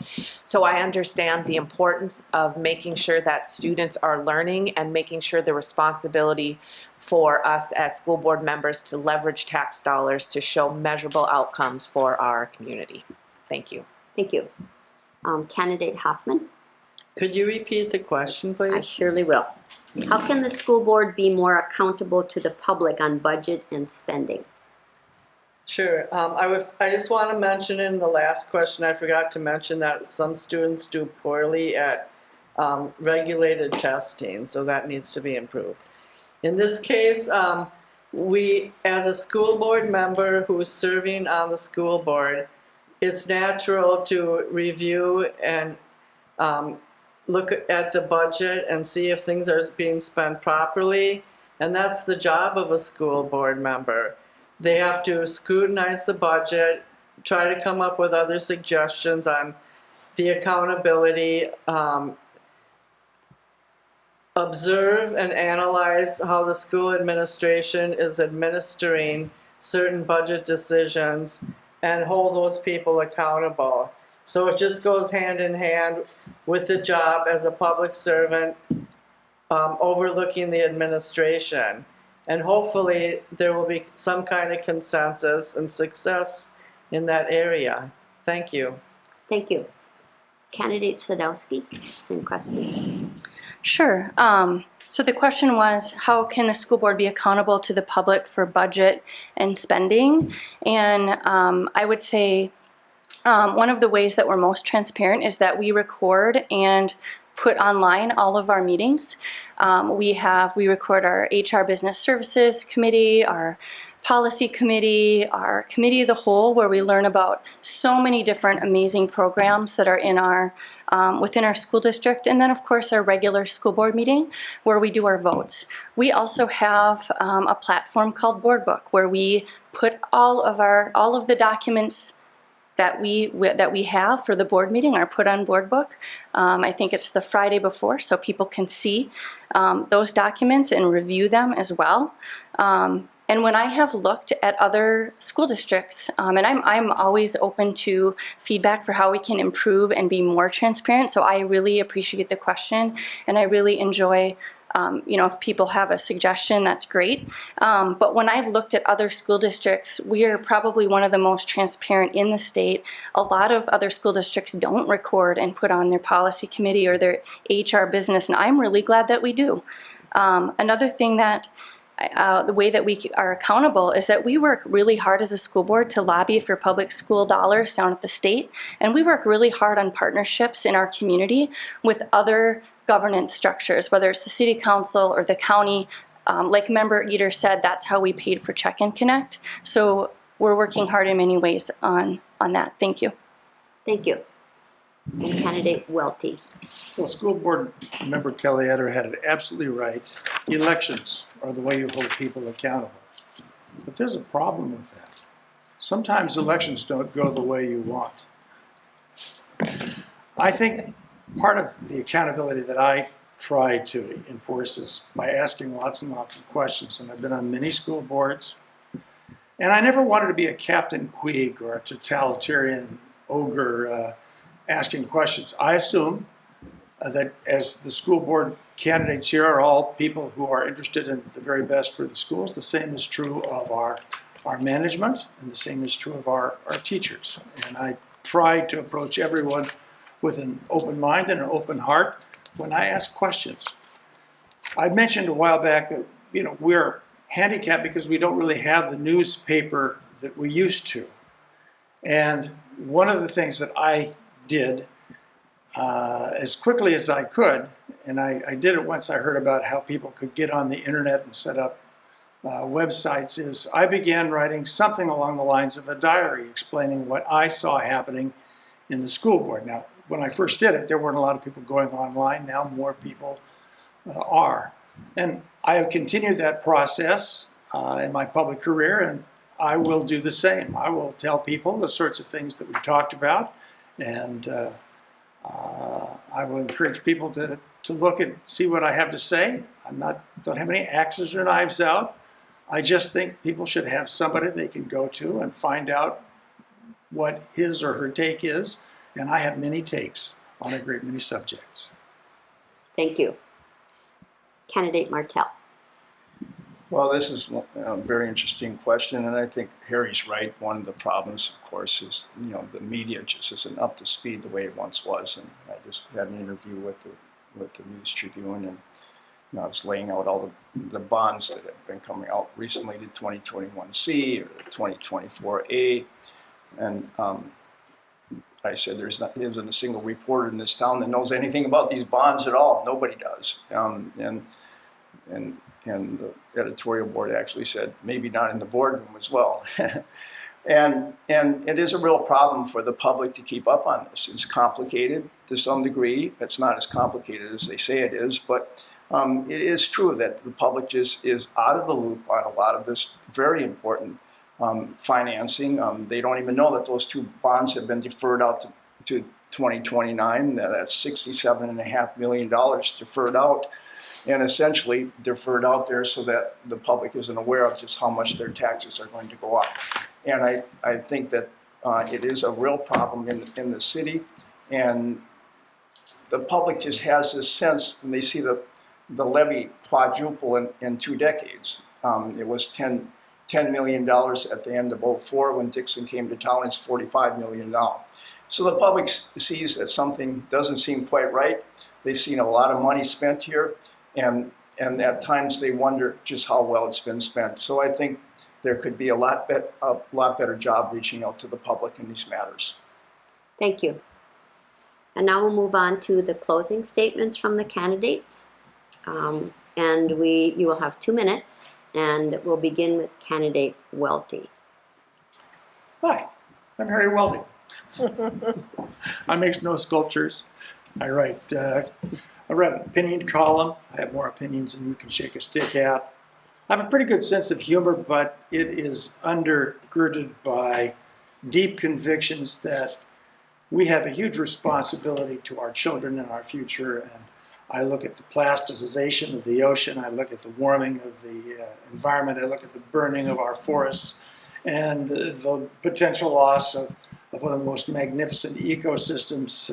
[SPEAKER 3] So I understand the importance of making sure that students are learning and making sure the responsibility for us as school board members to leverage tax dollars to show measurable outcomes for our community. Thank you.
[SPEAKER 1] Thank you. Candidate Hoffman?
[SPEAKER 4] Could you repeat the question,
[SPEAKER 1] I
[SPEAKER 4] please?
[SPEAKER 1] surely will. How can the school board be more accountable to the public on budget and spending?
[SPEAKER 4] Sure. I just want to mention in the last question, I forgot to mention that some students do poorly at regulated testing, so that needs to be improved. In this case, we, as a school board member who is serving on the school board, it's natural to review and look at the budget and see if things are being spent properly. And that's the job of a school board member. They have to scrutinize the budget, try to come up with other suggestions on the accountability, observe and analyze how the school administration is administering certain budget decisions, and hold those people accountable. So it just goes hand in hand with the job as a public servant, overlooking the administration. And hopefully there will be some kind of consensus and success in that area. Thank you.
[SPEAKER 1] Thank you. Candidate Sadowski, same question.
[SPEAKER 2] Sure. So the question was, how can the school board be accountable to the public for budget and spending? And I would say one of the ways that we're most transparent is that we record and put online all of our meetings. We record our HR Business Services Committee, our Policy Committee, our Committee of the Whole, where we learn about so many different amazing programs that are in our within our school district, and then of course our regular school board meeting where we do our votes. We also have a platform called Board Book where we put all of the documents that we have for the board meeting are put on Board Book. I think it's the Friday before, so people can see those documents and review them as well. And when I have looked at other school districts, and I'm always open to feedback for how we can improve and be more transparent, so I really appreciate the question, and I really enjoy if people have a suggestion, that's great. But when I've looked at other school districts, we are probably one of the most transparent in the state. A lot of other school districts don't record and put on their policy committee or their HR business, and I'm really glad that we do. Another thing that the way that we are accountable is that we work really hard as a school board to lobby for public school dollars down at the state, and we work really hard on partnerships in our community with other governance structures, whether it's the city council or the county. Like Member Eder said, that's how we paid for Check and Connect. So we're working hard in many ways on that. Thank you.
[SPEAKER 1] Thank you. And Candidate Welty.
[SPEAKER 6] Well, School Board Member Kelly Eder had it absolutely right. Elections are the way you hold people accountable. But there's a problem with that. Sometimes elections don't go the way you want. I think part of the accountability that I try to enforce is by asking lots and lots of questions. And I've been on many school boards. And I never wanted to be a Captain Queeg or a totalitarian ogre asking questions. I assume that as the school board candidates here are all people who are interested in the very best for the schools. The same is true of our management, and the same is true of our teachers. And I try to approach everyone with an open mind and an open heart when I ask questions. I mentioned a while back that we're handicapped because we don't really have the newspaper that we used to. And one of the things that I did as quickly as I could, and I did it once I heard about how people could get on the internet and set up websites, is I began writing something along the lines of a diary explaining what I saw happening in the school board. Now, when I first did it, there weren't a lot of people going online. Now more people are. And I have continued that process in my public career, and I will do the same. I will tell people the sorts of things that we talked about, and I will encourage people to look and see what I have to say. Don't have any axes or knives out. I just think people should have somebody they can go to and find out what his or her take is, and I have many takes on a great many subjects.
[SPEAKER 1] Thank you. Candidate Martell.
[SPEAKER 5] Well, this is a very interesting question, and I think Harry's right. One of the problems, of course, is the media just isn't up to speed the way it once was. And I just had an interview with the News Tribune, and I was laying out all the bonds that have been coming out recently, the 2021C or the 2024A, and I said there isn't a single reporter in this town that knows anything about these bonds at all. Nobody does, and the editorial board actually said maybe not in the boardroom as well. and it is a real problem for the public to keep up on this. It's complicated to some degree. It's not as complicated as they say it is, but it is true that the public just is out of the loop on a lot of this very important financing. They don't even know that those two bonds have been deferred out to 2029. That's $67.5 million deferred out, and essentially deferred out there so that the public isn't aware of just how much their taxes are going to go up. And I think that it is a real problem in the city, and the public just has this sense when they see the levy quadruple in 2 decades. It was $10 million at the end of '04 when Dixon came to town. It's $45 million now. So the public sees that something doesn't seem quite right. They've seen a lot of money spent here, and at times they wonder just how well it's been spent. So I think there could be a lot better job reaching out to the public in these matters.
[SPEAKER 1] Thank you. And now we'll move on to the closing statements from the candidates. And you will have 2 minutes, and we'll begin with candidate Welty.
[SPEAKER 6] Hi, I'm Harry Welty. I make snow sculptures. I write an opinion column. I have more opinions than you can shake a stick at. I have a pretty good sense of humor, but it is undergirded by deep convictions that we have a huge responsibility to our children and our future. And I look at the plasticization of the ocean. I look at the warming of the environment. I look at the burning of our forests and the potential loss of one of the most magnificent ecosystems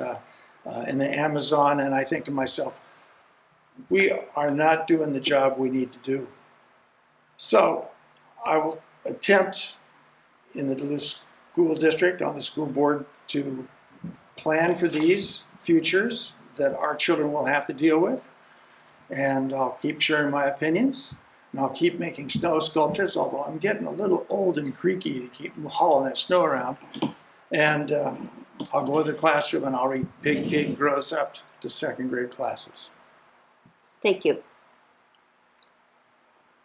[SPEAKER 6] in the Amazon. And I think to myself, we are not doing the job we need to do. So I will attempt in the Duluth School District on the school board to plan for these futures that our children will have to deal with. And I'll keep sharing my opinions, and I'll keep making snow sculptures, although I'm getting a little old and creaky to keep hauling that snow around. And I'll go to the classroom and I'll read Pig, Pig Grows Up to 2nd grade classes.
[SPEAKER 1] Thank you.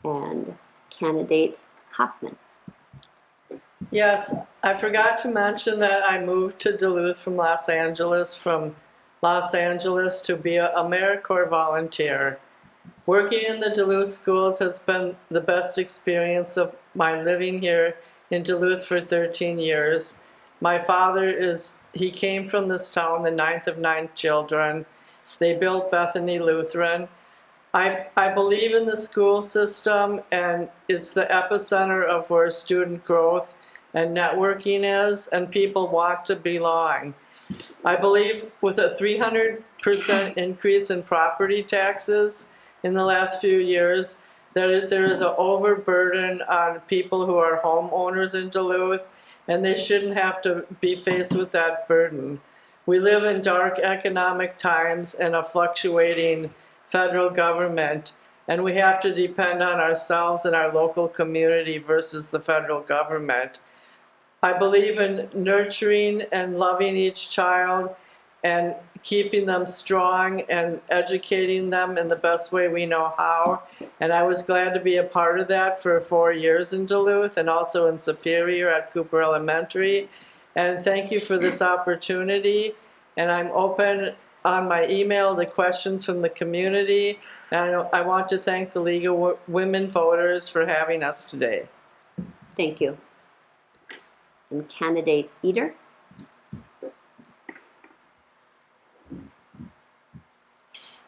[SPEAKER 1] And candidate Hoffman.
[SPEAKER 4] Yes, I forgot to mention that I moved to Duluth from Los Angeles to be a AmeriCorps volunteer. Working in the Duluth schools has been the best experience of my living here in Duluth for 13 years. My father he came from this town, the 9th of 9 children. They built Bethany Lutheran. I believe in the school system, and it's the epicenter of where student growth and networking is, and people want to belong. I believe with a 300% increase in property taxes in the last few years, that there is an overburden on people who are homeowners in Duluth, and they shouldn't have to be faced with that burden. We live in dark economic times and a fluctuating federal government, and we have to depend on ourselves and our local community versus the federal government. I believe in nurturing and loving each child and keeping them strong and educating them in the best way we know how. And I was glad to be a part of that for 4 years in Duluth and also in Superior at Cooper Elementary. And thank you for this opportunity. And I'm open on my email to questions from the community. And I want to thank the League of Women Voters for having us today.
[SPEAKER 1] Thank you. And candidate Eder.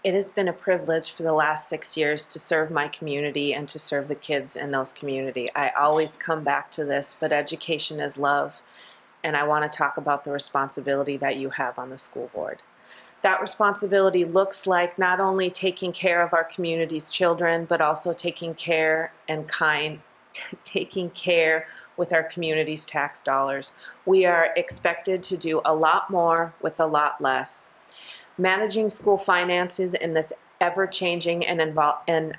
[SPEAKER 3] It has been a privilege for the last 6 years to serve my community and to serve the kids in those community. I always come back to this, but education is love, and I want to talk about the responsibility that you have on the school board. That responsibility looks like not only taking care of our community's children, but also taking care with our community's tax dollars. We are expected to do a lot more with a lot less. Managing school finances in this ever-changing and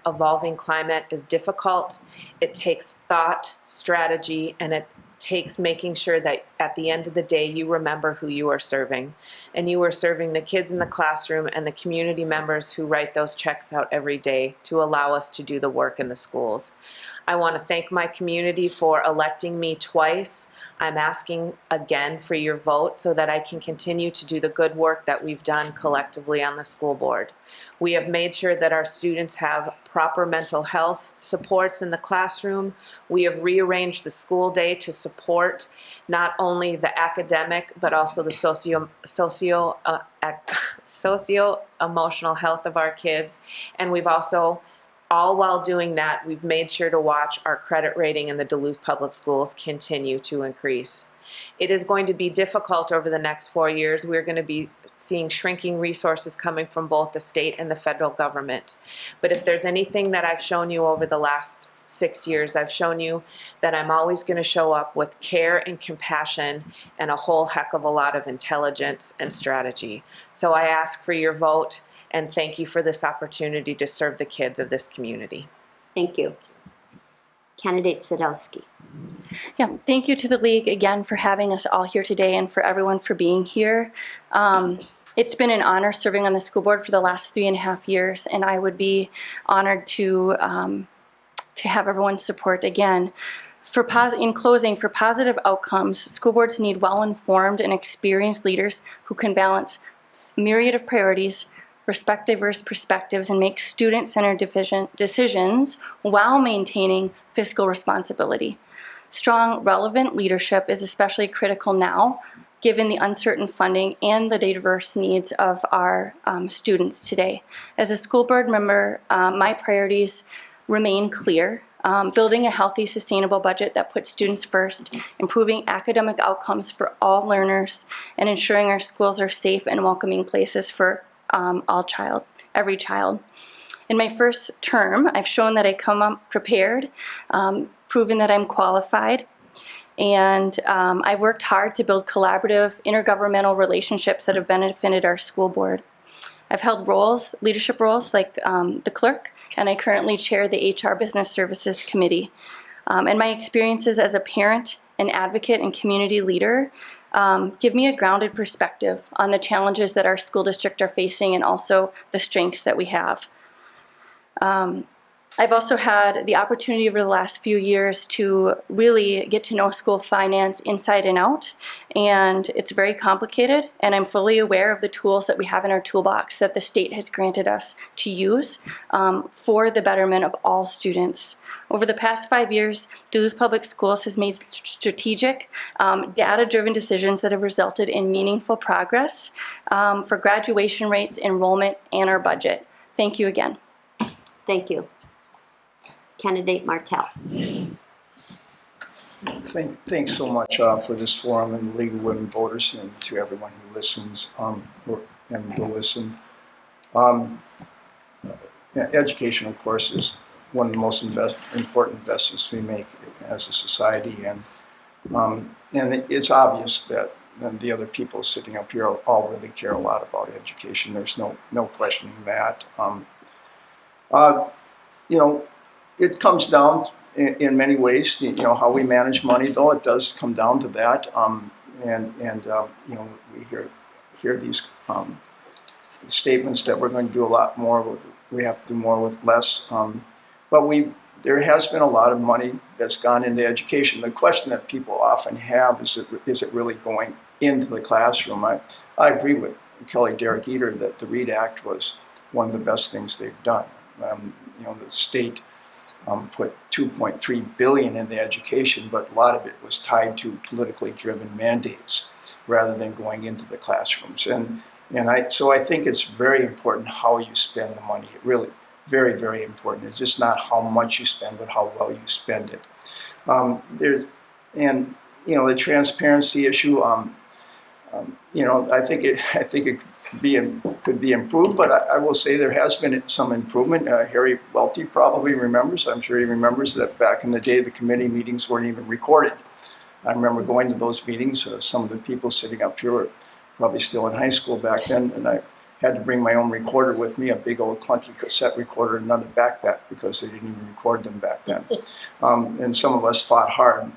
[SPEAKER 3] evolving climate is difficult. It takes thought, strategy, and it takes making sure that at the end of the day you remember who you are serving. And you are serving the kids in the classroom and the community members who write those checks out every day to allow us to do the work in the schools. I want to thank my community for electing me twice. I'm asking again for your vote so that I can continue to do the good work that we've done collectively on the school board. We have made sure that our students have proper mental health supports in the classroom. We have rearranged the school day to support not only the academic but also the socio-emotional health of our kids. And we've also, all while doing that, we've made sure to watch our credit rating in the Duluth Public Schools continue to increase. It is going to be difficult over the next 4 years. We're going to be seeing shrinking resources coming from both the state and the federal government. But if there's anything that I've shown you over the last 6 years, I've shown you that I'm always going to show up with care and compassion and a whole heck of a lot of intelligence and strategy. So I ask for your vote and thank you for this opportunity to serve the kids of this community.
[SPEAKER 1] Thank you. Candidate Sadowski.
[SPEAKER 2] Yeah, thank you to the League again for having us all here today and for everyone for being here. It's been an honor serving on the school board for the last 3.5 years, and I would be honored to have everyone's support again. In closing, for positive outcomes, school boards need well-informed and experienced leaders who can balance a myriad of priorities, respect diverse perspectives, and make student-centered decisions while maintaining fiscal responsibility. Strong, relevant leadership is especially critical now, given the uncertain funding and the diverse needs of our students today. As a school board member, my priorities remain clear. Building a healthy, sustainable budget that puts students first, improving academic outcomes for all learners, and ensuring our schools are safe and welcoming places for every child. In my first term, I've shown that I come up prepared, proven that I'm qualified, and I've worked hard to build collaborative, intergovernmental relationships that have benefited our school board. I've held leadership roles like the clerk, and I currently chair the HR Business Services Committee. And my experiences as a parent, an advocate, and community leader give me a grounded perspective on the challenges that our school district are facing and also the strengths that we have. I've also had the opportunity over the last few years to really get to know school finance inside and out, and it's very complicated, and I'm fully aware of the tools that we have in our toolbox that the state has granted us to use for the betterment of all students. Over the past 5 years, Duluth Public Schools has made strategic, data-driven decisions that have resulted in meaningful progress for graduation rates, enrollment, and our budget. Thank you again.
[SPEAKER 1] Thank you. Candidate Martell.
[SPEAKER 5] Thanks so much for this forum and the League of Women Voters, and to everyone who listens and will listen. Education, of course, is one of the most important investments we make as a society, and it's obvious that the other people sitting up here all really care a lot about education. There's no questioning that. It comes down in many ways to how we manage money, though. It does come down to that, we hear these statements that we're going to do a lot more. We have to do more with less. But there has been a lot of money that's gone into education. The question that people often have is it really going into the classroom? I agree with Kelly Durick Eder that the READ Act was one of the best things they've done. The state put $2.3 billion into education, but a lot of it was tied to politically driven mandates rather than going into the classrooms. So I think it's very important how you spend the money. It really, very, very important. It's just not how much you spend, but how well you spend it. The transparency issue. I think it could be improved, but I will say there has been some improvement. Harry Welty probably remembers. I'm sure he remembers that back in the day, the committee meetings weren't even recorded. I remember going to those meetings. Some of the people sitting up here were probably still in high school back then, and I had to bring my own recorder with me, a big old clunky cassette recorder, and another backpack because they didn't even record them back then. And some of us fought hard.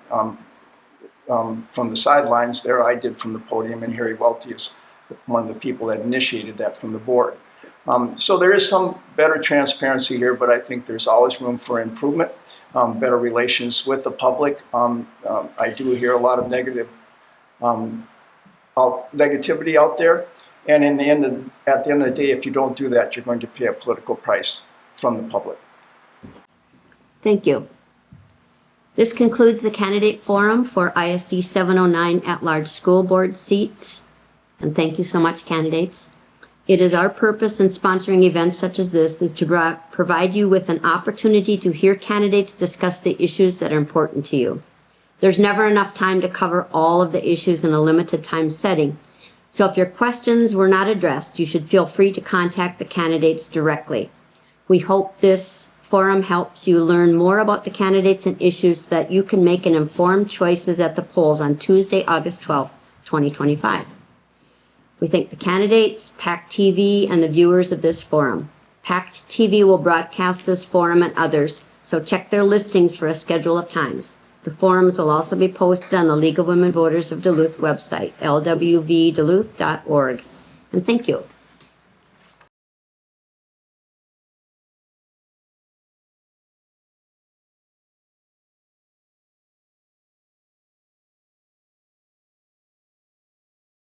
[SPEAKER 5] From the sidelines there, I did from the podium, and Harry Welty is one of the people that initiated that from the board. So there is some better transparency here, but I think there's always room for improvement, better relations with the public. I do hear a lot of negativity out there, and at the end of the day, if you don't do that, you're going to pay a political price from the public.
[SPEAKER 1] Thank you. This concludes the candidate forum for ISD 709 at-large school board seats. And thank you so much, candidates. It is our purpose in sponsoring events such as this is to provide you with an opportunity to hear candidates discuss the issues that are important to you. There's never enough time to cover all of the issues in a limited time setting. So if your questions were not addressed, you should feel free to contact the candidates directly. We hope this forum helps you learn more about the candidates and issues so that you can make an informed choices at the polls on Tuesday, August 12th, 2025. We thank the candidates, PACT-TV, and the viewers of this forum. PACT-TV will broadcast this forum and others, so check their listings for a schedule of times. The forums will also be posted on the League of Women Voters of Duluth website, lwvduluth.org. And thank you.